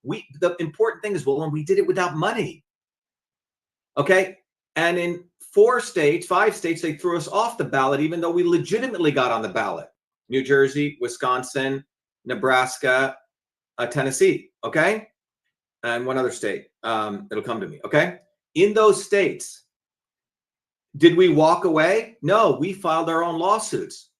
The important thing is, well, we did it without money, okay? And in 5 states, they threw us off the ballot, even though we legitimately got on the ballot. New Jersey, Wisconsin, Nebraska, Tennessee, okay? And one other state, it'll come to me, okay? In those states, did we walk away? No, we filed our own lawsuits.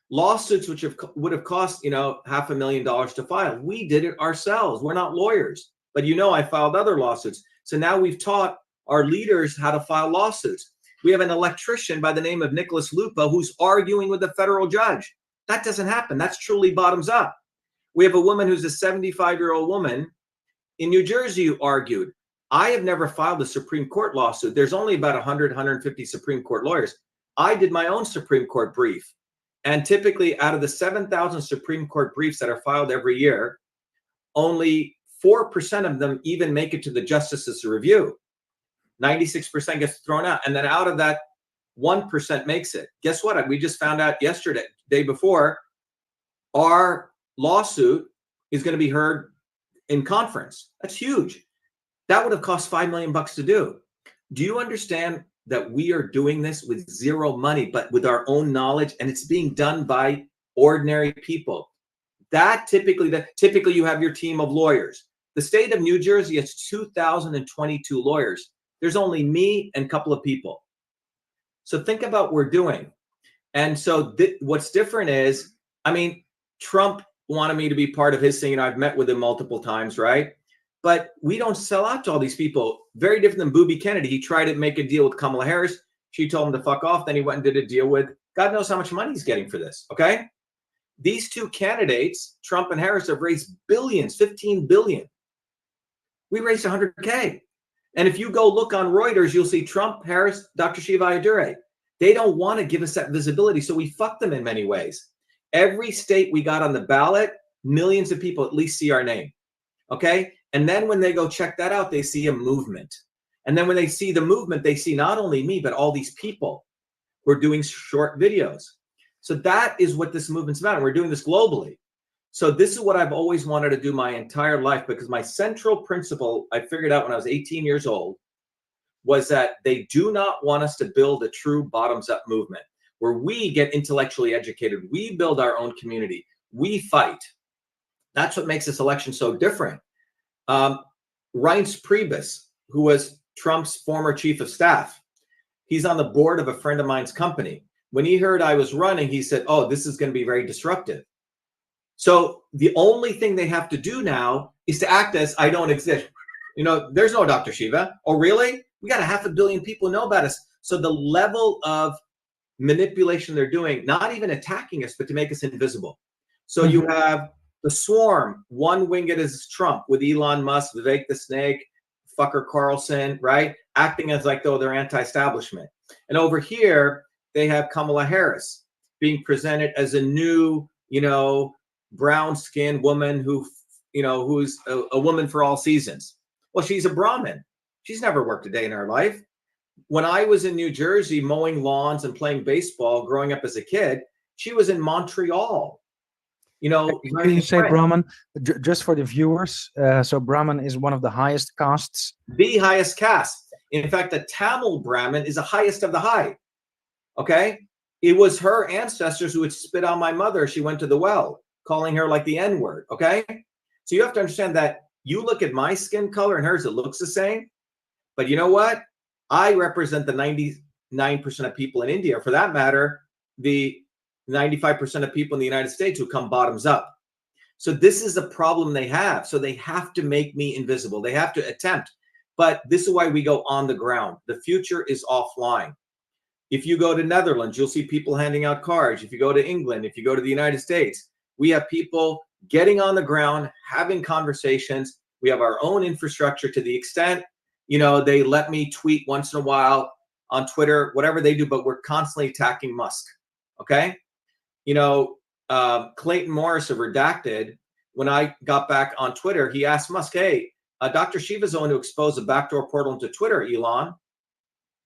Lawsuits which would have cost, $500,000 to file. We did it ourselves. We're not lawyers. But I filed other lawsuits. So now we've taught our leaders how to file lawsuits. We have an electrician by the name of Nicholas Lupa who's arguing with a federal judge. That doesn't happen. That's truly bottoms up. We have a woman who's a 75-year-old woman in New Jersey who argued. I have never filed a Supreme Court lawsuit. There's only about 150 Supreme Court lawyers. I did my own Supreme Court brief. And typically out of the 7,000 Supreme Court briefs that are filed every year, only 4% of them even make it to the justices' review. 96% gets thrown out. And then out of that, 1% makes it. Guess what? We just found out yesterday, day before, our lawsuit is going to be heard in conference. That's huge. That would have cost $5 million to do. Do you understand that we are doing this with zero money, but with our own knowledge, and it's being done by ordinary people? Typically you have your team of lawyers. The state of New Jersey has 2,022 lawyers. There's only me and a couple of people. So think about what we're doing. And so what's different is, Trump wanted me to be part of his thing, and I've met with him multiple times, right? But we don't sell out to all these people. Very different than Booby Kennedy. He tried to make a deal with Kamala Harris. She told him to fuck off. Then he went and did a deal with, God knows how much money he's getting for this, okay? These two candidates, Trump and Harris, have raised billions, 15 billion. We raised 100K. And if you go look on Reuters, you'll see Trump, Harris, Dr.SHIVA Ayyadurai. They don't want to give us that visibility, so we fuck them in many ways. Every state we got on the ballot, millions of people at least see our name, okay? And then when they go check that out, they see a movement. And then when they see the movement, they see not only me, but all these people who are doing short videos. So that is what this movement's about. And we're doing this globally. So this is what I've always wanted to do my entire life, because my central principle I figured out when I was 18 years old was that they do not want us to build a true bottoms-up movement where we get intellectually educated. We build our own community. We fight. That's what makes this election so different. Reince Priebus, who was Trump's former chief of staff, he's on the board of a friend of mine's company. When he heard I was running, he said, oh, this is going to be very disruptive. So the only thing they have to do now is to act as I don't exist. There's no Dr.SHIVA. Oh, really? We got 500 million people who know about us. So the level of manipulation they're doing, not even attacking us, but to make us invisible. So you have the swarm, one winged as Trump with Elon Musk, Vivek the Snake, fucker Carlson, right? Acting as like though they're anti-establishment. And over here, they have Kamala Harris being presented as a new, brown-skinned woman who's a woman for all seasons. Well, she's a Brahmin. She's never worked a day in her life. When I was in New Jersey mowing lawns and playing baseball growing up as a kid, She was in Montreal, you know. Can you say Brahman, just for the viewers? So Brahman is one of the highest castes. The highest caste. In fact, the Tamil Brahmin is the highest of the high. Okay? It was her ancestors who would spit on my mother. She went to the well, calling her like the N-word. Okay? So you have to understand that you look at my skin color and hers, it looks the same. But you know what? I represent the 99% of people in India. For that matter, the 95% of people in the United States who come bottoms up. So this is the problem they have. So they have to make me invisible. They have to attempt. But this is why we go on the ground. The future is offline. If you go to Netherlands, you'll see people handing out cards. If you go to England, if you go to the United States, we have people getting on the ground, having conversations. We have our own infrastructure to the extent, you know, they let me tweet once in a while on Twitter, whatever they do, but we're constantly attacking Musk. Okay? You know, Clayton Morris of Redacted, when I got back on Twitter, he asked Musk, hey, Dr.SHIVA is going to expose a backdoor portal into Twitter, Elon.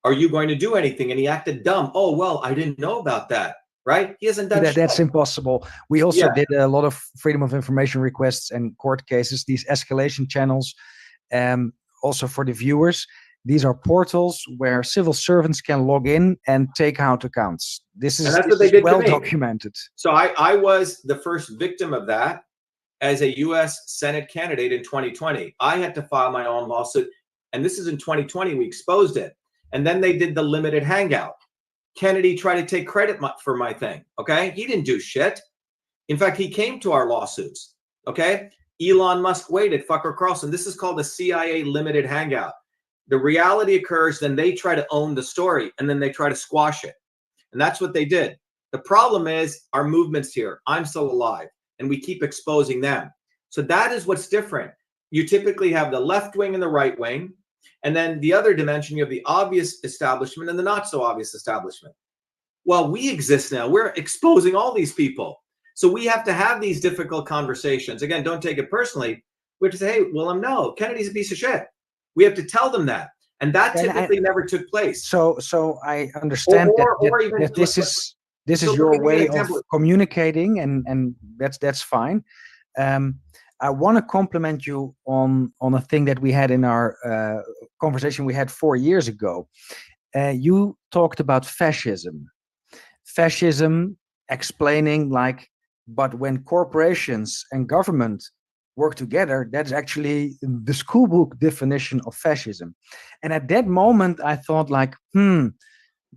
Are you going to do anything? And he acted dumb. Oh, well, I didn't know about that, right? He hasn't done That's impossible. We also did a lot of freedom of information requests and court cases, these escalation channels. Also for the viewers, these are portals where civil servants can log in and take out accounts. This is well documented. So I was the first victim of that as a U.S. Senate candidate in 2020. I had to file my own lawsuit. And this is in 2020, we exposed it. And then they did the limited hangout. Kennedy tried to take credit for my thing, okay? He didn't do shit. In fact, he came to our lawsuits, okay? Elon Musk waited, fucker cross, and this is called the CIA limited hangout. The reality occurs, then they try to own the story, and then they try to squash it. And that's what they did. The problem is our movement's here. I'm still alive, and we keep exposing them. So that is what's different. You typically have the left wing and the right wing, and then the other dimension, you have the obvious establishment and the not so obvious establishment. Well, we exist now. We're exposing all these people. So we have to have these difficult conversations. Again, don't take it personally. We have to say, hey, Willem, no, Kennedy's a piece of shit. We have to tell them that. And that typically never took place. So I understand that this is your way of communicating, and that's fine. I want to compliment you on a thing that we had in our conversation we had 4 years ago. You talked about fascism. Fascism, explaining like, but when corporations and government work together, that's actually the school book definition of fascism. And at that moment, I thought like,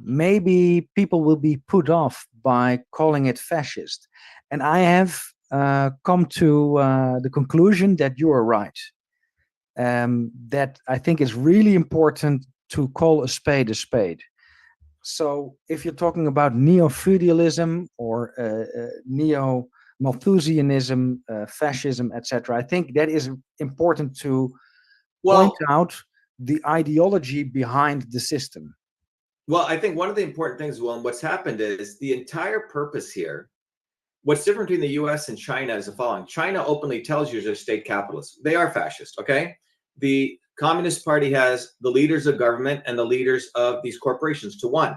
maybe people will be put off by calling it fascist. And I have come to the conclusion that you are right. That I think is really important to call a spade a spade. So if you're talking about neo-feudalism or neo-Malthusianism, fascism, etc., I think that is important to point out the ideology behind the system. Well, I think one of the important things, Will, and what's happened is the entire purpose here, what's different between the US and China is the following. China openly tells you they're state capitalists. They are fascist, okay? The Communist Party has the leaders of government and the leaders of these corporations to one.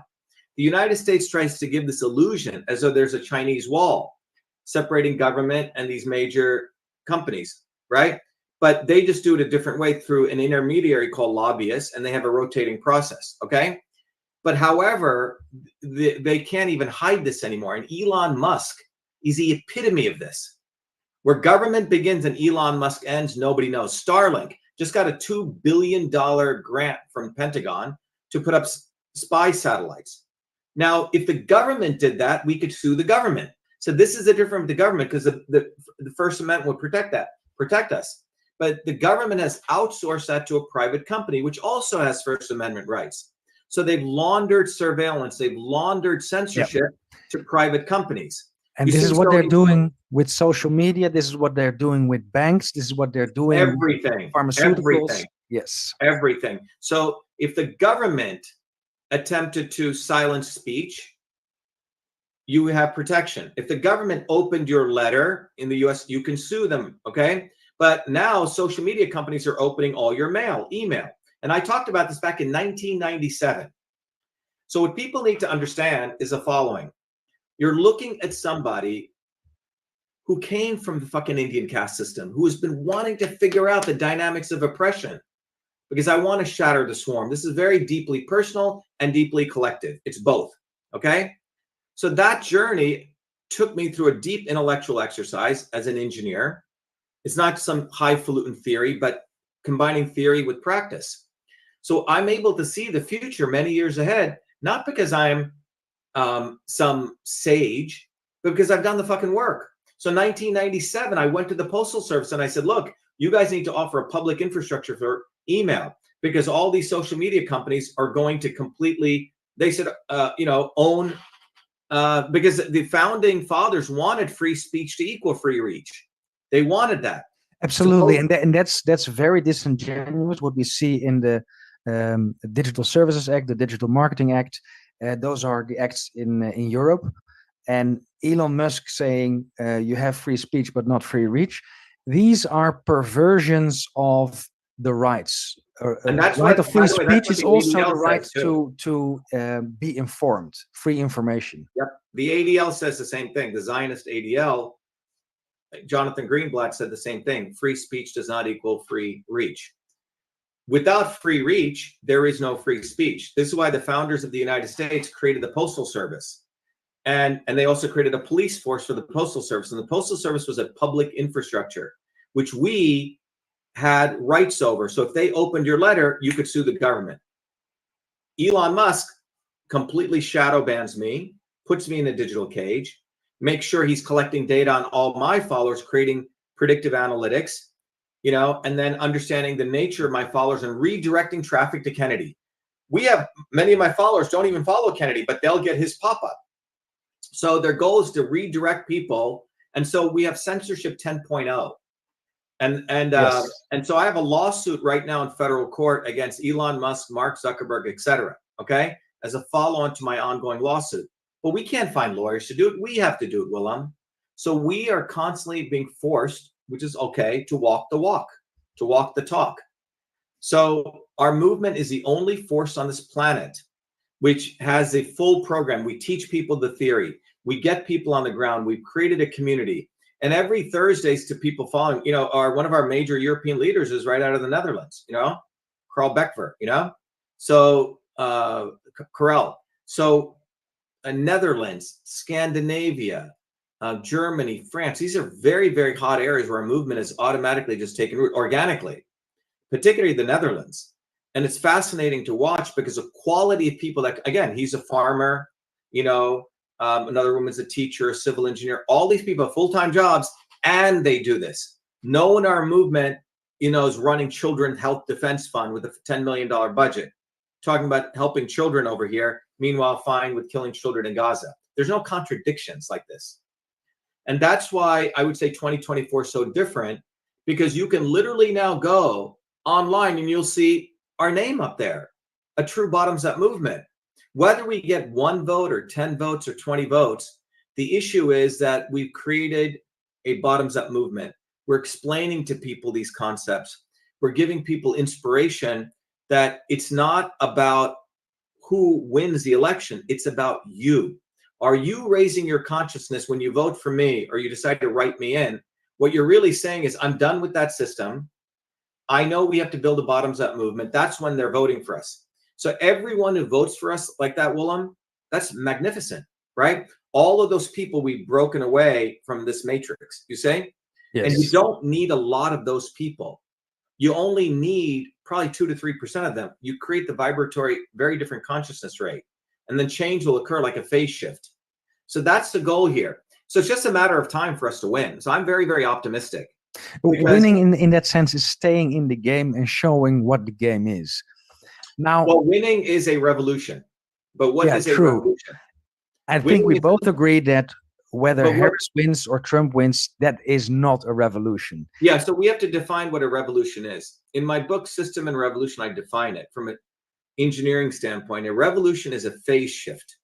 The United States tries to give this illusion as though there's a Chinese wall separating government and these major companies, right? But they just do it a different way through an intermediary called lobbyists, and they have a rotating process, okay? But however, they can't even hide this anymore. And Elon Musk is the epitome of this. Where government begins and Elon Musk ends, nobody knows. Starlink just got a $2 billion grant from Pentagon to put up spy satellites. Now, if the government did that, we could sue the government. So this is the difference with the government, because the First Amendment would protect us. But the government has outsourced that to a private company, which also has First Amendment rights. So they've laundered surveillance, they've laundered censorship to private companies. And this is what they're doing with social media. This is what they're doing with banks. This is what they're doing with pharmaceuticals. Everything. Yes. Everything. So if the government attempted to silence speech, you have protection. If the government opened your letter in the US, you can sue them, okay? But now social media companies are opening all your mail, email. And I talked about this back in 1997. So what people need to understand is the following. You're looking at somebody who came from the fucking Indian caste system, who has been wanting to figure out the dynamics of oppression, because I want to shatter the swarm. This is very deeply personal and deeply collective. It's both, okay? So that journey took me through a deep intellectual exercise as an engineer. It's not some highfalutin theory, but combining theory with practice. So I'm able to see the future many years ahead, not because I'm some sage, but because I've done the fucking work. So 1997, I went to the Postal Service and I said, look, you guys need to offer a public infrastructure for email, because all these social media companies are going to completely, they said, own, because the founding fathers wanted free speech to equal free reach. They wanted that. Absolutely, and that's very disingenuous. What we see in the Digital Services Act, the Digital Marketing Act, those are the acts in Europe. And Elon Musk saying you have free speech but not free reach. These are perversions of the rights. And that's right of free speech is also ADL the right to be informed, free information. Yep, the ADL says the same thing. The Zionist ADL, Jonathan Greenblatt, said the same thing. Free speech does not equal free reach. Without free reach, there is no free speech. This is why the founders of the United States created the Postal Service. And they also created a police force for the Postal Service. And the Postal Service was a public infrastructure, which we had rights over. So if they opened your letter, you could sue the government. Elon Musk completely shadow bans me, puts me in a digital cage, makes sure he's collecting data on all my followers, creating predictive analytics, and then understanding the nature of my followers and redirecting traffic to Kennedy. We have many of my followers don't even follow Kennedy, but they'll get his pop-up. So their goal is to redirect people. And so we have censorship 10.0. And so I have a lawsuit right now in federal court against Elon Musk, Mark Zuckerberg, etc. Okay, as a follow-on to my ongoing lawsuit. But we can't find lawyers to do it. We have to do it, Willem. So we are constantly being forced, which is okay, to walk the walk, to walk the talk. So our movement is the only force on this planet which has a full program. We teach people the theory. We get people on the ground. We've created a community. And every Thursdays to people following, one of our major European leaders is right out of the Netherlands, Carl Beckver, so Karel. So Netherlands, Scandinavia, Germany, France, these are very, very hot areas where our movement is automatically just taken root organically, particularly the Netherlands. And it's fascinating to watch because the quality of people that, again, he's a farmer, another woman's a teacher, a civil engineer, all these people have full-time jobs and they do this. No one in our movement, is running Children's Health Defense Fund with a $10 million budget, talking about helping children over here, meanwhile fine with killing children in Gaza. There's no contradictions like this. And that's why I would say 2024 is so different, because you can literally now go online and you'll see our name up there, a true bottoms-up movement. Whether we get 1 vote or 10 votes or 20 votes, the issue is that we've created a bottoms-up movement. We're explaining to people these concepts. We're giving people inspiration that it's not about who wins the election. It's about you. Are you raising your consciousness when you vote for me or you decide to write me in? What you're really saying is, I'm done with that system. I know we have to build a bottoms-up movement. That's when they're voting for us. So everyone who votes for us like that, Willem, that's magnificent, right? All of those people we've broken away from this matrix, you say? Yes. And you don't need a lot of those people. You only need probably 2 to 3% of them. You create the vibratory, very different consciousness rate, and then change will occur like a phase shift. So that's the goal here. So it's just a matter of time for us to win. So I'm very, very optimistic. Winning in that sense is staying in the game and showing what the game is. Now, well, winning is a revolution, but what is a revolution? I think we both agree that whether Harris wins or Trump wins, that is not a revolution. Yeah, so we have to define what a revolution is. In my book, System and Revolution, I define it from an engineering standpoint. A revolution is a phase shift,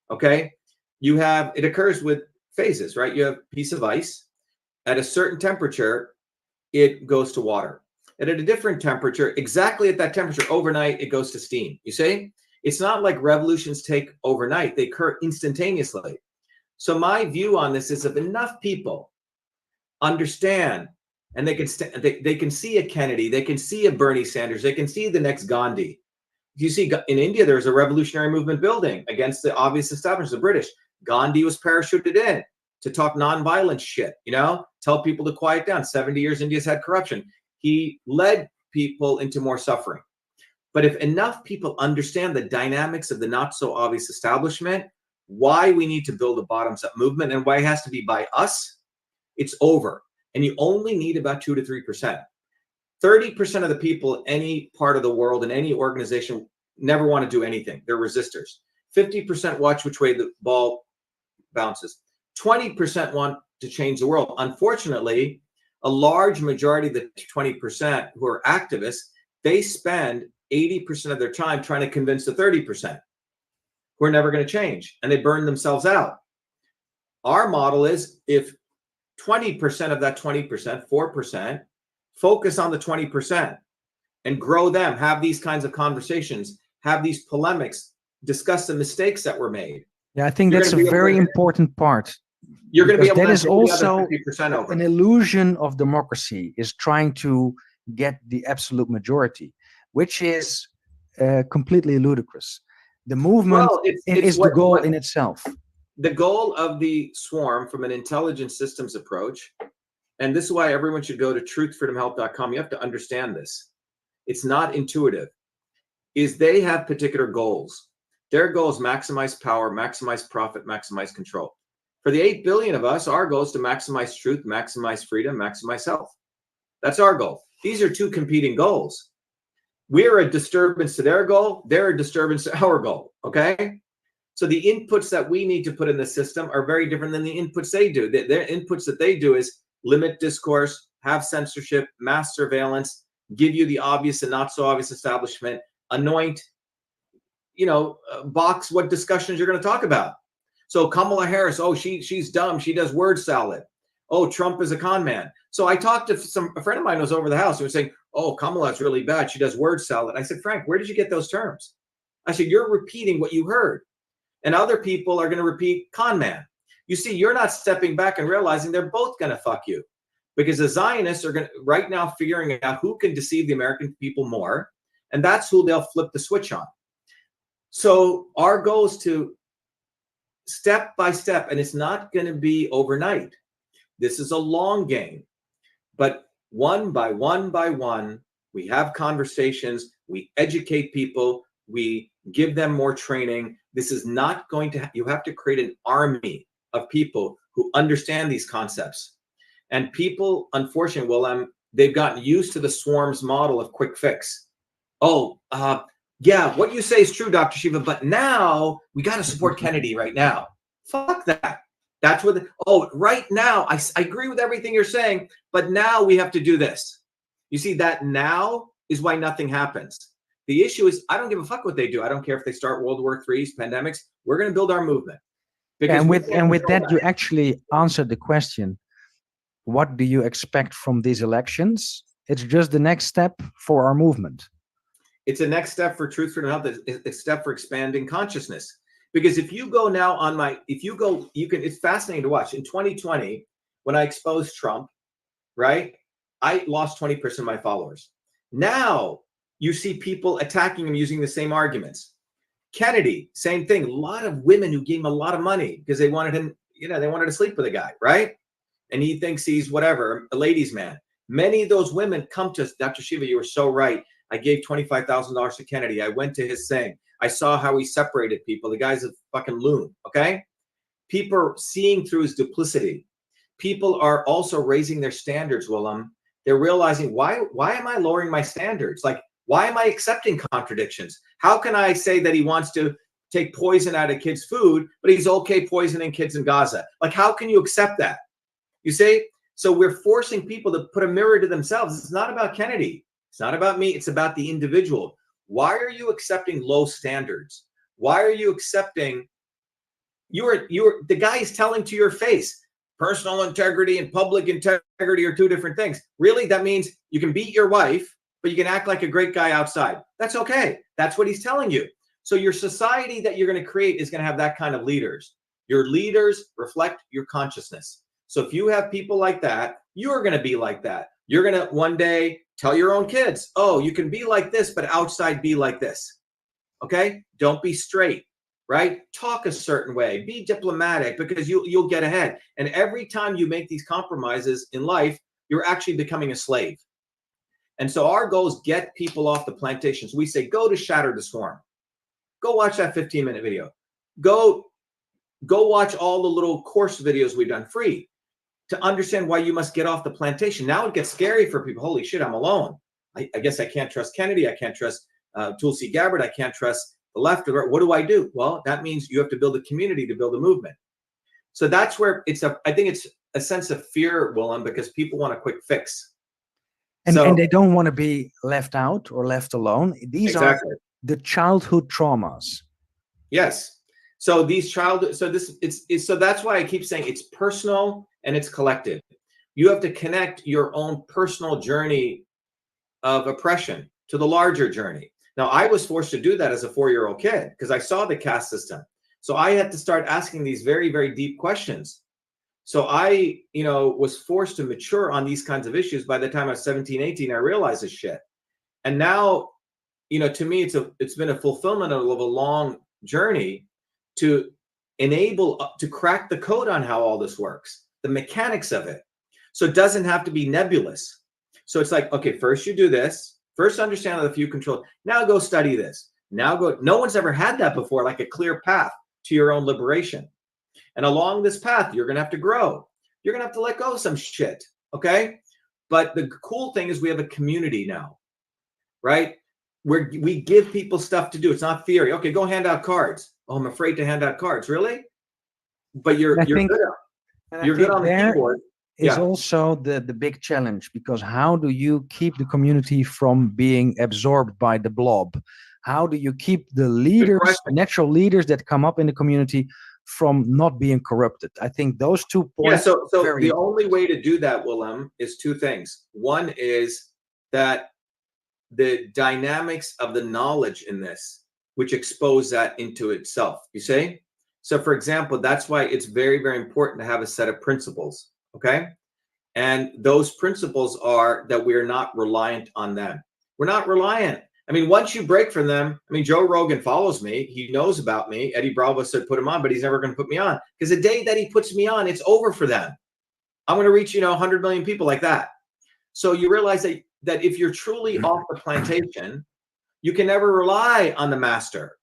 okay? It occurs with phases, right? You have a piece of ice. At a certain temperature, it goes to water. And at a different temperature, exactly at that temperature, overnight, it goes to steam. You see? It's not like revolutions take overnight. They occur instantaneously. So my view on this is if enough people understand, and they can see a Kennedy, they can see a Bernie Sanders, they can see the next Gandhi. You see, in India, there's a revolutionary movement building against the obvious establishment, the British. Gandhi was parachuted in to talk nonviolent shit, tell people to quiet down. 70 years India's had corruption. He led people into more suffering. But if enough people understand the dynamics of the not so obvious establishment, why we need to build a bottoms up movement and why it has to be by us, it's over. And you only need about 2 to 3%. 30% of the people in any part of the world, in any organization, never want to do anything. They're resistors. 50% watch which way the ball bounces. 20% want to change the world. Unfortunately, a large majority of the 20% who are activists, they spend 80% of their time trying to convince the 30% who are never going to change, and they burn themselves out. Our model is if 20% of that 20%, 4%, focus on the 20% and grow them, have these kinds of conversations, have these polemics, discuss the mistakes that were made. Yeah, I think that's a very important part. You're going to be able that to is also 50% over. an illusion of democracy, is trying to get the absolute majority, which is completely ludicrous. The movement is the goal in itself. The goal of the swarm from an intelligence systems approach, and this is why everyone should go to truthfreedomhelp.com. You have to understand this. It's not intuitive. Is they have particular goals. Their goal is maximize power, maximize profit, maximize control. For the 8 billion of us, our goal is to maximize truth, maximize freedom, maximize health. That's our goal. These are two competing goals. We're a disturbance to their goal. They're a disturbance to our goal. Okay? So the inputs that we need to put in the system are very different than the inputs they do. Their inputs that they do is limit discourse, have censorship, mass surveillance, give you the obvious and not so obvious establishment, anoint, box what discussions you're going to talk about. So Kamala Harris, she's dumb. She does word salad. Oh, Trump is a con man. So I talked to a friend of mine who was over the house who was saying, oh, Kamala's really bad. She does word salad. I said, Frank, where did you get those terms? I said, you're repeating what you heard. And other people are going to repeat con man. You see, you're not stepping back and realizing they're both going to fuck you. Because the Zionists are going to right now figuring out who can deceive the American people more. And that's who they'll flip the switch on. So our goal is to step by step, and it's not going to be overnight. This is a long game. But one by one, we have conversations, we educate people, we give them more training. This is not going to, you have to create an army of people who understand these concepts. And people, unfortunately, they've gotten used to the swarms model of quick fix. Yeah, what you say is true, Dr. Shiva, but now we got to support Kennedy right now. Fuck that. That's what, right now, I agree with everything you're saying, but now we have to do this. You see, that now is why nothing happens. The issue is, I don't give a fuck what they do. I don't care if they start World War III, pandemics. We're going to build our movement. And with that, you actually answered the question. What do you expect from these elections? It's just the next step for our movement. It's a next step for Truth, Freedom, Health. It's a step for expanding consciousness. Because if you go now on it's fascinating to watch. In 2020, when I exposed Trump, right, I lost 20% of my followers. Now you see people attacking him using the same arguments. Kennedy, same thing. A lot of women who gave him a lot of money because they wanted him, they wanted to sleep with a guy, right? And he thinks he's whatever, a ladies' man. Many of those women come to us, Dr. Shiva, you were so right. I gave $25,000 to Kennedy. I went to his thing. I saw how he separated people. The guy's a fucking loon, okay? People are seeing through his duplicity. People are also raising their standards, Willem. They're realizing, why am I lowering my standards? Like, why am I accepting contradictions? How can I say that he wants to take poison out of kids' food, but he's okay poisoning kids in Gaza? Like, how can you accept that? You see? So we're forcing people to put a mirror to themselves. It's not about Kennedy. It's not about me. It's about the individual. Why are you accepting low standards? Why are you accepting, the guy is telling to your face, personal integrity and public integrity are two different things. Really? That means you can beat your wife, but you can act like a great guy outside. That's okay. That's what he's telling you. So your society that you're going to create is going to have that kind of leaders. Your leaders reflect your consciousness. So if you have people like that, you're going to be like that. You're going to one day tell your own kids, oh, you can be like this, but outside be like this. Okay? Don't be straight, right? Talk a certain way. Be diplomatic, because you'll get ahead. And every time you make these compromises in life, you're actually becoming a slave. And so our goal is get people off the plantations. We say, go to Shatter the Swarm. Go watch that 15-minute video. Go watch all the little course videos we've done free to understand why you must get off the plantation. Now it gets scary for people. Holy shit, I'm alone. I guess I can't trust Kennedy. I can't trust Tulsi Gabbard. I can't trust the left. What do I do? Well, that means you have to build a community to build a movement. So that's where I think it's a sense of fear, Willem, because people want a quick fix. And they don't want to be left out or left alone. These are the childhood traumas. Yes. So so that's why I keep saying it's personal and it's collective. You have to connect your own personal journey of oppression to the larger journey. Now, I was forced to do that as a 4-year-old kid because I saw the caste system. So I had to start asking these very, very deep questions. So I, was forced to mature on these kinds of issues. By the time I was 17, 18, I realized this shit. And now, to me, it's been a fulfillment of a long journey to enable, to crack the code on how all this works, the mechanics of it. So it doesn't have to be nebulous. So it's like, okay, first you do this, first understand the few control, now go study this, now go, no one's ever had that before, like a clear path to your own liberation. And along this path, you're going to have to grow. You're going to have to let go of some shit. Okay. But the cool thing is we have a community now, right? Where we give people stuff to do. It's not theory. Okay, go hand out cards. Oh, I'm afraid to hand out cards. Really? But you're good on the keyboard. Is also the big challenge, because how do you keep the community from being absorbed by the blob? How do you keep the leaders, natural leaders that come up in the community from not being corrupted? I think those 2 points. Yeah, so the only way to do that, Willem, is 2 things. One is that the dynamics of the knowledge in this, which expose that into itself, you see? So for example, that's why it's very, very important to have a set of principles, okay? And those principles are that we're not reliant on them. We're not reliant. I mean, once you break from them, I mean, Joe Rogan follows me. He knows about me. Eddie Bravo said, put him on, but he's never going to put me on. Because the day that he puts me on, it's over for them. I'm going to reach, 100 million people like that. So you realize that if you're truly off the plantation, you can never rely on the master,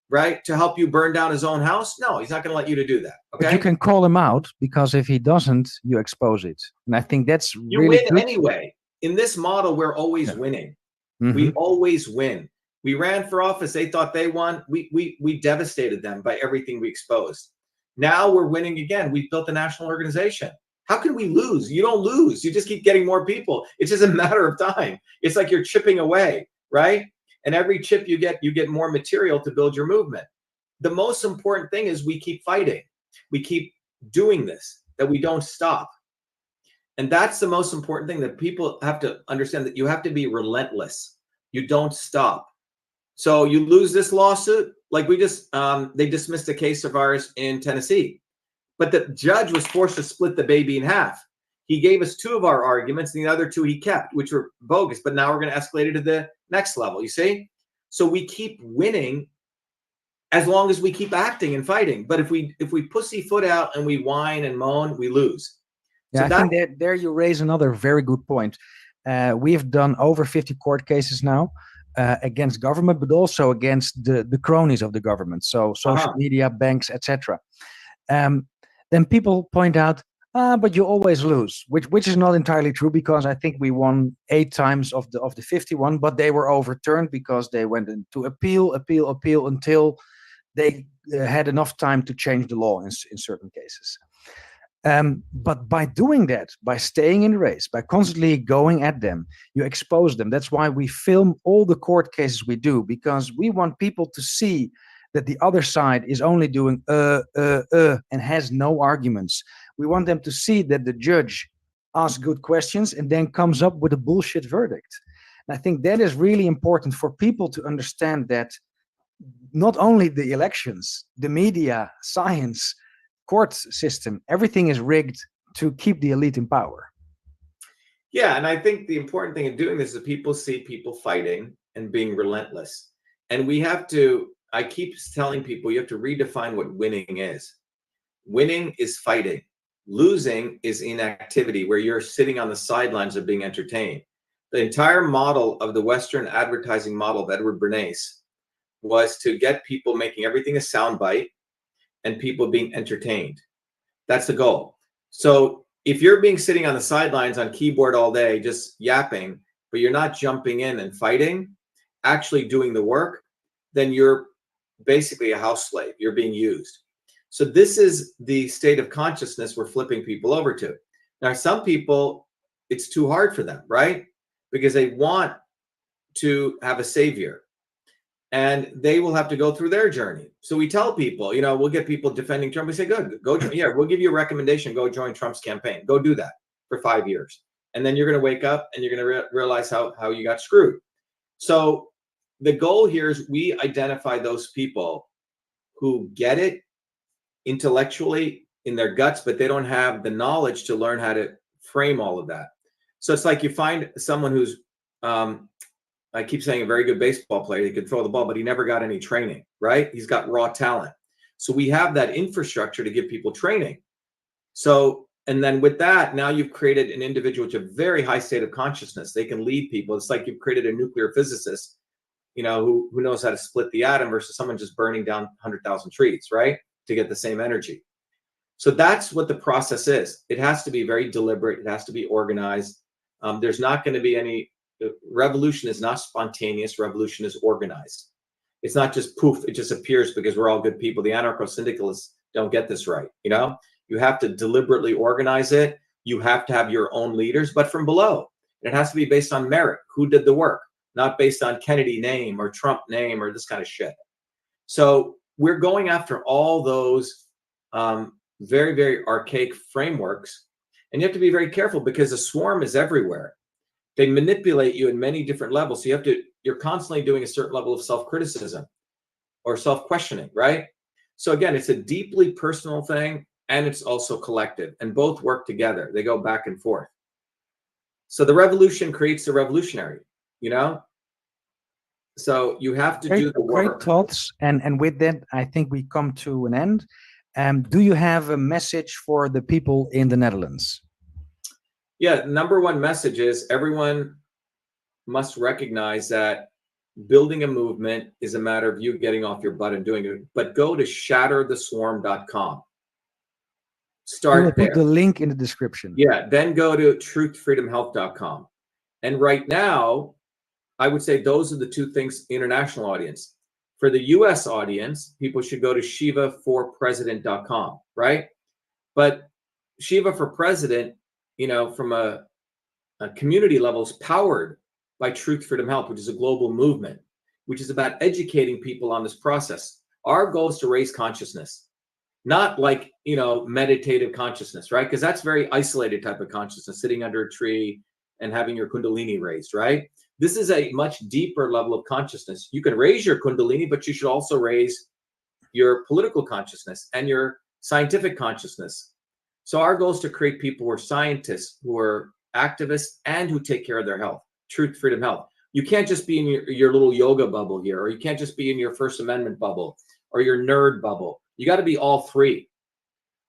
right? To help you burn down his own house. No, he's not going to let you to do that. Okay. But you can call him out, because if he doesn't, you expose it. And I think that's you really win good. Anyway. In this model, we're always winning. Mm-hmm. We always win. We ran for office. They thought they won. We devastated them by everything we exposed. Now we're winning again. We've built a national organization. How can we lose? You don't lose. You just keep getting more people. It's just a matter of time. It's like you're chipping away, right? And every chip you get more material to build your movement. The most important thing is we keep fighting. We keep doing this, that we don't stop. And that's the most important thing, that people have to understand, that you have to be relentless. You don't stop. So you lose this lawsuit, like we just, they dismissed a case of ours in Tennessee, but the judge was forced to split the baby in half. He gave us 2 of our arguments, and the other 2 he kept, which were bogus, but now we're going to escalate it to the next level, you see? So we keep winning as long as we keep acting and fighting. But if we pussyfoot out and we whine and moan, we lose. Yeah, so I think that there you raise another very good point. We have done over 50 court cases now against government, but also against the cronies of the government. So social media, banks, etc. Then people point out, but you always lose, which is not entirely true, because I think we won 8 times of the 51, but they were overturned because they went into appeal until they had enough time to change the law in certain cases. But by doing that, by staying in the race, by constantly going at them, you expose them. That's why we film all the court cases we do, because we want people to see that the other side is only doing and has no arguments. We want them to see that the judge asks good questions and then comes up with a bullshit verdict. And I think that is really important for people to understand, that not only the elections, the media, science, court system. Everything is rigged to keep the elite in power. Yeah, and I think the important thing in doing this is people see people fighting and being relentless. And we have to, I keep telling people, you have to redefine what winning is. Winning is fighting. Losing is inactivity, where you're sitting on the sidelines of being entertained. The entire model of the Western advertising model of Edward Bernays was to get people making everything a soundbite and people being entertained. That's the goal. So if you're sitting on the sidelines on keyboard all day, just yapping, but you're not jumping in and fighting, actually doing the work, then you're basically a house slave. You're being used. So this is the state of consciousness we're flipping people over to. Now, some people, it's too hard for them, right? Because they want to have a savior. And they will have to go through their journey. So we tell people, you know, we'll get people defending Trump. We say, good, go. Yeah, we'll give you a recommendation. Go join Trump's campaign. Go do that for 5 years. And then you're going to wake up and you're going to realize how you got screwed. So the goal here is we identify those people who get it intellectually in their guts, but they don't have the knowledge to learn how to frame all of that. So it's like you find someone who's, I keep saying, a very good baseball player. He could throw the ball, but he never got any training, right? He's got raw talent. So we have that infrastructure to give people training. So, and then with that, now you've created an individual with a very high state of consciousness. They can lead people. It's like you've created a nuclear physicist, you know, who knows how to split the atom versus someone just burning down 100,000 trees, right? To get the same energy. So that's what the process is. It has to be very deliberate. It has to be organized. There's not going to be any, revolution is not spontaneous. Revolution is organized. It's not just poof, it just appears because we're all good people. The anarcho-syndicalists don't get this right. You know, you have to deliberately organize it. You have to have your own leaders, but from below. It has to be based on merit. Who did the work? Not based on Kennedy name or Trump name or this kind of shit. So we're going after all those very, very archaic frameworks. And you have to be very careful because a swarm is everywhere. They manipulate you in many different levels. So you're constantly doing a certain level of self-criticism or self-questioning, right? So again, it's a deeply personal thing and it's also collective, and both work together. They go back and forth. So the revolution creates the revolutionary, you know? So you have to do the work. Great thoughts. And with that, I think we come to an end. Do you have a message for the people in the Netherlands? Yeah, number one message is everyone must recognize that building a movement is a matter of you getting off your butt and doing it. But go to shattertheswarm.com. Start there. Put the link in the description. Yeah, then go to truthfreedomhealth.com. And right now, I would say those are the two things, international audience. For the US audience, people should go to shivaforpresident.com, right? But Shiva for President, you know, from a community level is powered by Truth Freedom Health, which is a global movement, which is about educating people on this process. Our goal is to raise consciousness, not like, you know, meditative consciousness, right? Because that's very isolated type of consciousness, sitting under a tree and having your Kundalini raised, right? This is a much deeper level of consciousness. You can raise your Kundalini, but you should also raise your political consciousness and your scientific consciousness. So our goal is to create people who are scientists, who are activists, and who take care of their health. Truth, freedom, health. You can't just be in your little yoga bubble here, or you can't just be in your First Amendment bubble or your nerd bubble. You got to be all three.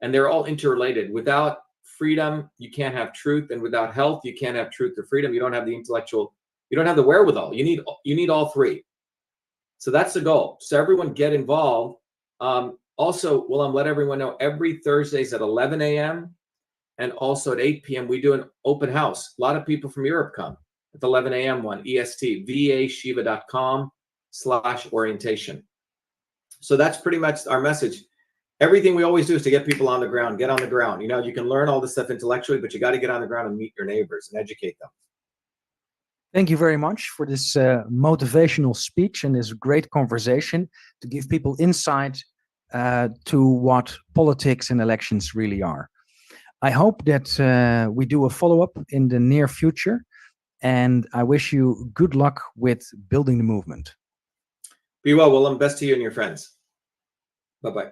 And they're all interrelated. Without freedom, you can't have truth. And without health, you can't have truth or freedom. You don't have the intellectual, you don't have the wherewithal. You need all three. So that's the goal. So everyone get involved. Also, Willem, let everyone know every Thursdays at 11 a.m. and also at 8 p.m. we do an open house. A lot of people from Europe come at the 11 a.m. one, EST, vashiva.com/orientation. So that's pretty much our message. Everything we always do is to get people on the ground, get on the ground. You know, you can learn all this stuff intellectually, but you got to get on the ground and meet your neighbors and educate them. Thank you very much for this motivational speech and this great conversation to give people insight to what politics and elections really are. I hope that we do a follow-up in the near future, and I wish you good luck with building the movement. Be well, Willem. Best to you and your friends. Bye-bye.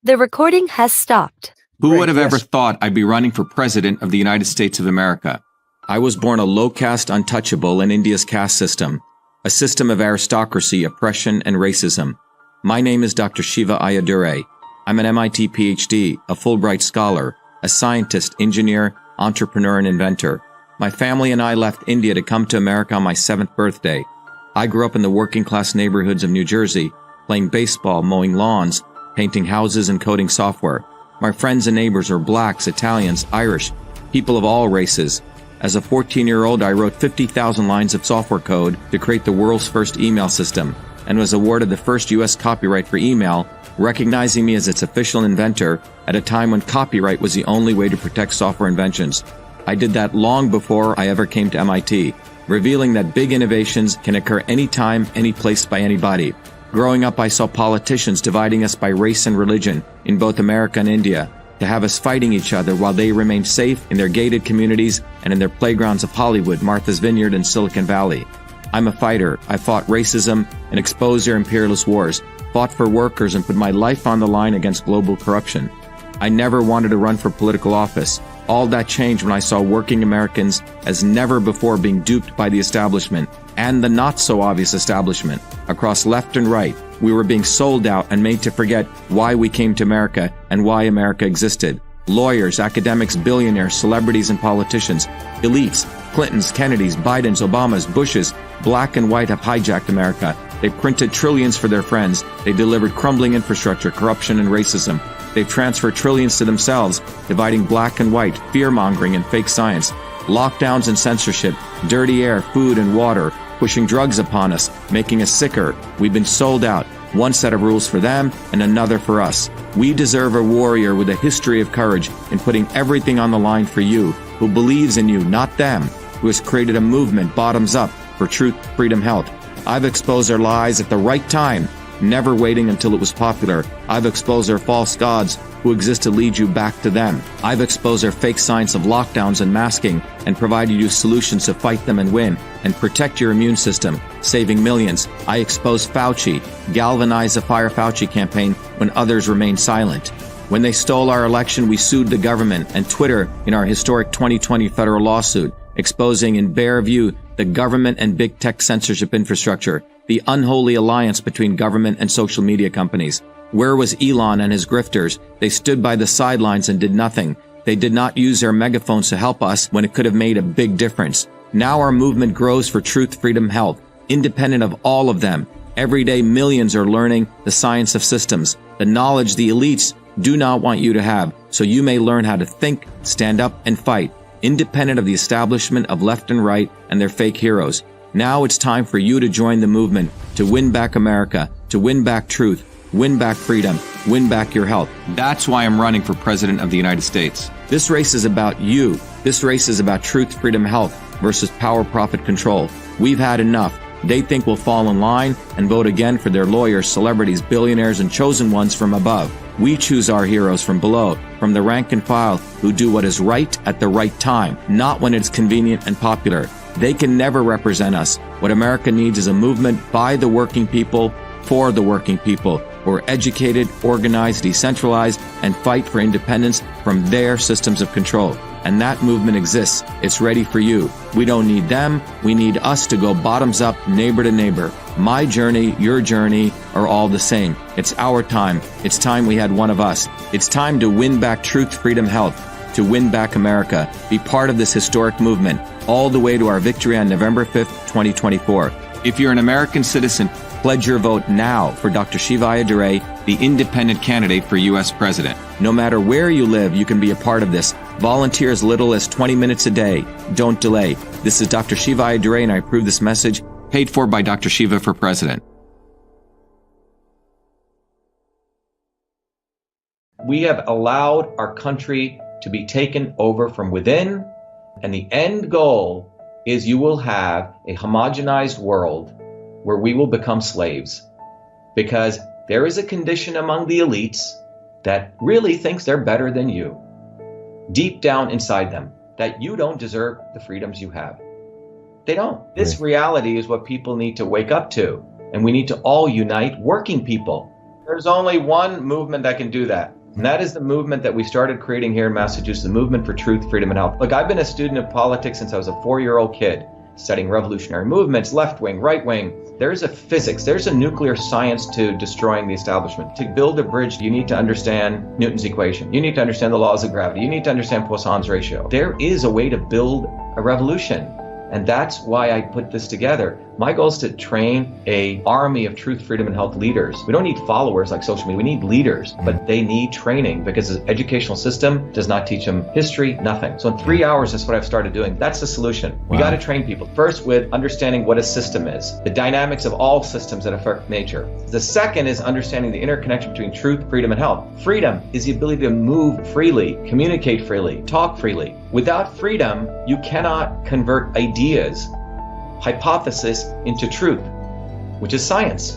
The recording has stopped. Who would have Great, ever yes. thought I'd be running for president of the United States of America? I was born a low caste untouchable in India's caste system, a system of aristocracy, oppression, and racism. My name is Dr.SHIVA Ayyadurai. I'm an MIT PhD, a Fulbright scholar, a scientist, engineer, entrepreneur, and inventor. My family and I left India to come to America on my 7th birthday. I grew up in the working class neighborhoods of New Jersey, playing baseball, mowing lawns, painting houses, and coding software. My friends and neighbors are blacks, Italians, Irish, people of all races. As a 14-year-old, I wrote 50,000 lines of software code to create the world's first email system and was awarded the first U.S. copyright for email, recognizing me as its official inventor at a time when copyright was the only way to protect software inventions. I did that long before I ever came to MIT, revealing that big innovations can occur anytime, any place, by anybody. Growing up, I saw politicians dividing us by race and religion in both America and India, to have us fighting each other while they remained safe in their gated communities and in their playgrounds of Hollywood, Martha's Vineyard, and Silicon Valley. I'm a fighter. I fought racism and exposed their imperialist wars, fought for workers, and put my life on the line against global corruption. I never wanted to run for political office. All that changed when I saw working Americans as never before being duped by the establishment and the not-so-obvious establishment. Across left and right, we were being sold out and made to forget why we came to America and why America existed. Lawyers, academics, billionaires, celebrities, and politicians, elites, Clintons, Kennedys, Bidens, Obamas, Bushes, black and white have hijacked America. They printed trillions for their friends. They delivered crumbling infrastructure, corruption, and racism. They've transferred trillions to themselves, dividing black and white, fear-mongering, and fake science. Lockdowns and censorship, dirty air, food, and water, pushing drugs upon us, making us sicker. We've been sold out. One set of rules for them and another for us. We deserve a warrior with a history of courage in putting everything on the line for you, who believes in you, not them, who has created a movement bottoms up for truth, freedom, health. I've exposed their lies at the right time, never waiting until it was popular. I've exposed their false gods who exist to lead you back to them. I've exposed their fake science of lockdowns and masking and provided you solutions to fight them and win and protect your immune system, saving millions. I exposed Fauci, galvanized the Fire Fauci campaign when others remained silent. When they stole our election, we sued the government and Twitter in our historic 2020 federal lawsuit, exposing in bare view the government and big tech censorship infrastructure, the unholy alliance between government and social media companies. Where was Elon and his grifters? They stood by the sidelines and did nothing. They did not use their megaphones to help us when it could have made a big difference. Now our movement grows for truth, freedom, health, independent of all of them. Every day, millions are learning the science of systems, the knowledge the elites do not want you to have, so you may learn how to think, stand up, and fight, independent of the establishment of left and right and their fake heroes. Now it's time for you to join the movement, to win back America, to win back truth, win back freedom, win back your health. That's why I'm running for President of the United States. This race is about you. This race is about truth, freedom, health versus power, profit, control. We've had enough. They think we'll fall in line and vote again for their lawyers, celebrities, billionaires, and chosen ones from above. We choose our heroes from below, from the rank and file, who do what is right at the right time, not when it's convenient and popular. They can never represent us. What America needs is a movement by the working people, for the working people, who are educated, organized, decentralized, and fight for independence from their systems of control. And that movement exists. It's ready for you. We don't need them. We need us to go bottoms up, neighbor to neighbor. My journey, your journey are all the same. It's our time. It's time we had one of us. It's time to win back truth, freedom, health, to win back America. Be part of this historic movement all the way to our victory on November 5th, 2024. If you're an American citizen, pledge your vote now for Dr. Shiva Ayyadurai, the independent candidate for U.S. President. No matter where you live, you can be a part of this. Volunteer as little as 20 minutes a day. Don't delay. This is Dr. Shiva Ayyadurai, and I approve this message, paid for by Dr. Shiva for President. We have allowed our country to be taken over from within, and the end goal is you will have a homogenized world where we will become slaves, because there is a condition among the elites that really thinks they're better than you, deep down inside them, that you don't deserve the freedoms you have. They don't. This reality is what people need to wake up to, and we need to all unite, working people. There's only one movement that can do that. And that is the movement that we started creating here in Massachusetts, the movement for truth, freedom, and health. Look, I've been a student of politics since I was a 4-year-old kid, studying revolutionary movements, left wing, right wing. There's a physics, there's a nuclear science to destroying the establishment. To build a bridge, you need to understand Newton's equation. You need to understand the laws of gravity. You need to understand Poisson's ratio. There is a way to build a revolution. And that's why I put this together. My goal is to train an army of truth, freedom, and health leaders. We don't need followers like social media. We need leaders, but they need training because the educational system does not teach them history, nothing. So in 3 hours, that's what I've started doing. That's the solution. We got to train people. First, with understanding what a system is, the dynamics of all systems that affect nature. The second is understanding the interconnection between truth, freedom, and health. Freedom is the ability to move freely, communicate freely, talk freely. Without freedom, you cannot convert ideas, hypothesis into truth, which is science.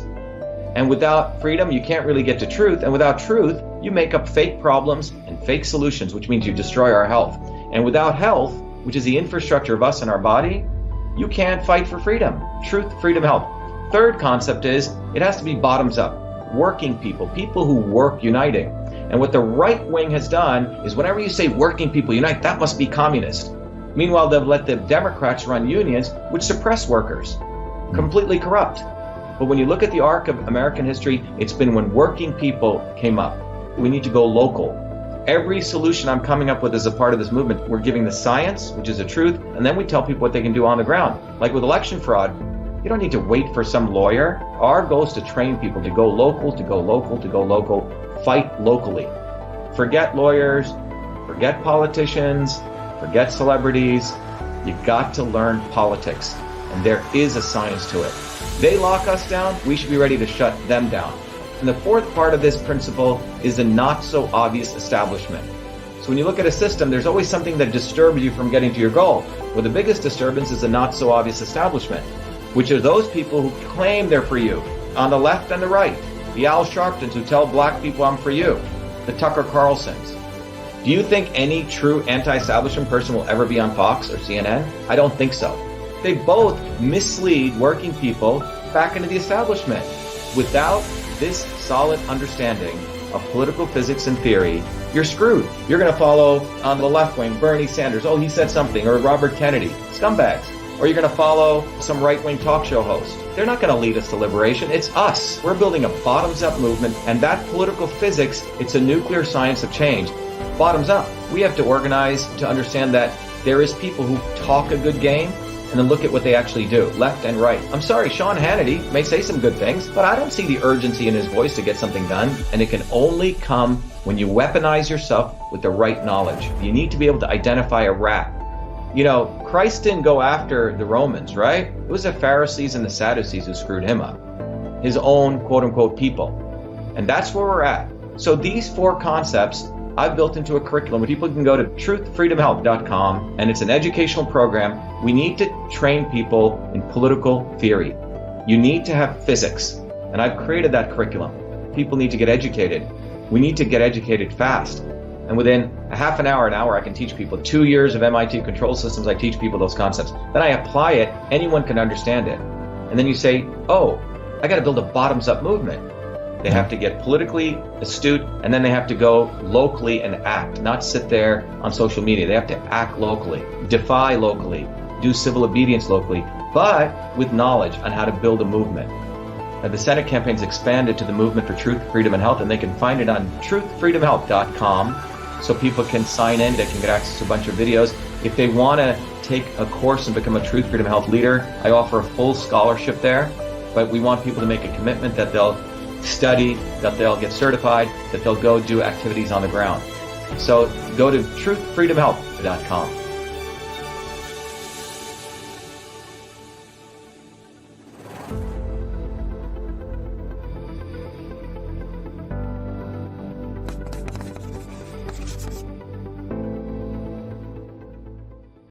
And without freedom, you can't really get to truth. And without truth, you make up fake problems and fake solutions, which means you destroy our health. And without health, which is the infrastructure of us and our body, you can't fight for freedom. Truth, freedom, health. Third concept is it has to be bottoms up. Working people, people who work uniting. And what the right wing has done is whenever you say working people unite, that must be communist. Meanwhile, they've let the Democrats run unions, which suppress workers. Completely corrupt. But when you look at the arc of American history, it's been when working people came up. We need to go local. Every solution I'm coming up with as a part of this movement, we're giving the science, which is the truth, and then we tell people what they can do on the ground. Like with election fraud, you don't need to wait for some lawyer. Our goal is to train people to go local, to go local, to go local, fight locally. Forget lawyers, forget politicians, forget celebrities. You've got to learn politics, and there is a science to it. They lock us down, we should be ready to shut them down. And the fourth part of this principle is the not so obvious establishment. So when you look at a system, there's always something that disturbs you from getting to your goal. Well, the biggest disturbance is the not so obvious establishment, which are those people who claim they're for you, on the left and the right. The Al Sharptons who tell black people I'm for you. The Tucker Carlsons. Do you think any true anti-establishment person will ever be on Fox or CNN? I don't think so. They both mislead working people back into the establishment. Without this solid understanding of political physics and theory, you're screwed. You're going to follow on the left wing, Bernie Sanders. Oh, he said something. Or Robert Kennedy. Scumbags. Or you're going to follow some right-wing talk show host. They're not going to lead us to liberation. It's us. We're building a bottoms-up movement, and that political physics, it's a nuclear science of change. Bottoms up. We have to organize to understand that there is people who talk a good game and then look at what they actually do, left and right. I'm sorry, Sean Hannity may say some good things, but I don't see the urgency in his voice to get something done, and it can only come when you weaponize yourself with the right knowledge. You need to be able to identify a rat. You know, Christ didn't go after the Romans, right? It was the Pharisees and the Sadducees who screwed him up. His own quote-unquote people. And that's where we're at. So these four concepts I've built into a curriculum where people can go to truthfreedomhealth.com, and it's an educational program. We need to train people in political theory. You need to have physics, and I've created that curriculum. People need to get educated. We need to get educated fast. And within a half an hour, I can teach people. 2 years of MIT control systems, I teach people those concepts. Then I apply it, anyone can understand it. And then you say, oh, I got to build a bottoms-up movement. They have to get politically astute, and then they have to go locally and act, not sit there on social media. They have to act locally, defy locally, do civil obedience locally, but with knowledge on how to build a movement. Now, the Senate campaign's expanded to the movement for truth, freedom, and health, and they can find it on truthfreedomhealth.com. So people can sign in, they can get access to a bunch of videos. If they want to take a course and become a Truth, Freedom, Health leader, I offer a full scholarship there. But we want people to make a commitment that they'll study, that they'll get certified, that they'll go do activities on the ground. So go to truthfreedomhealth.com.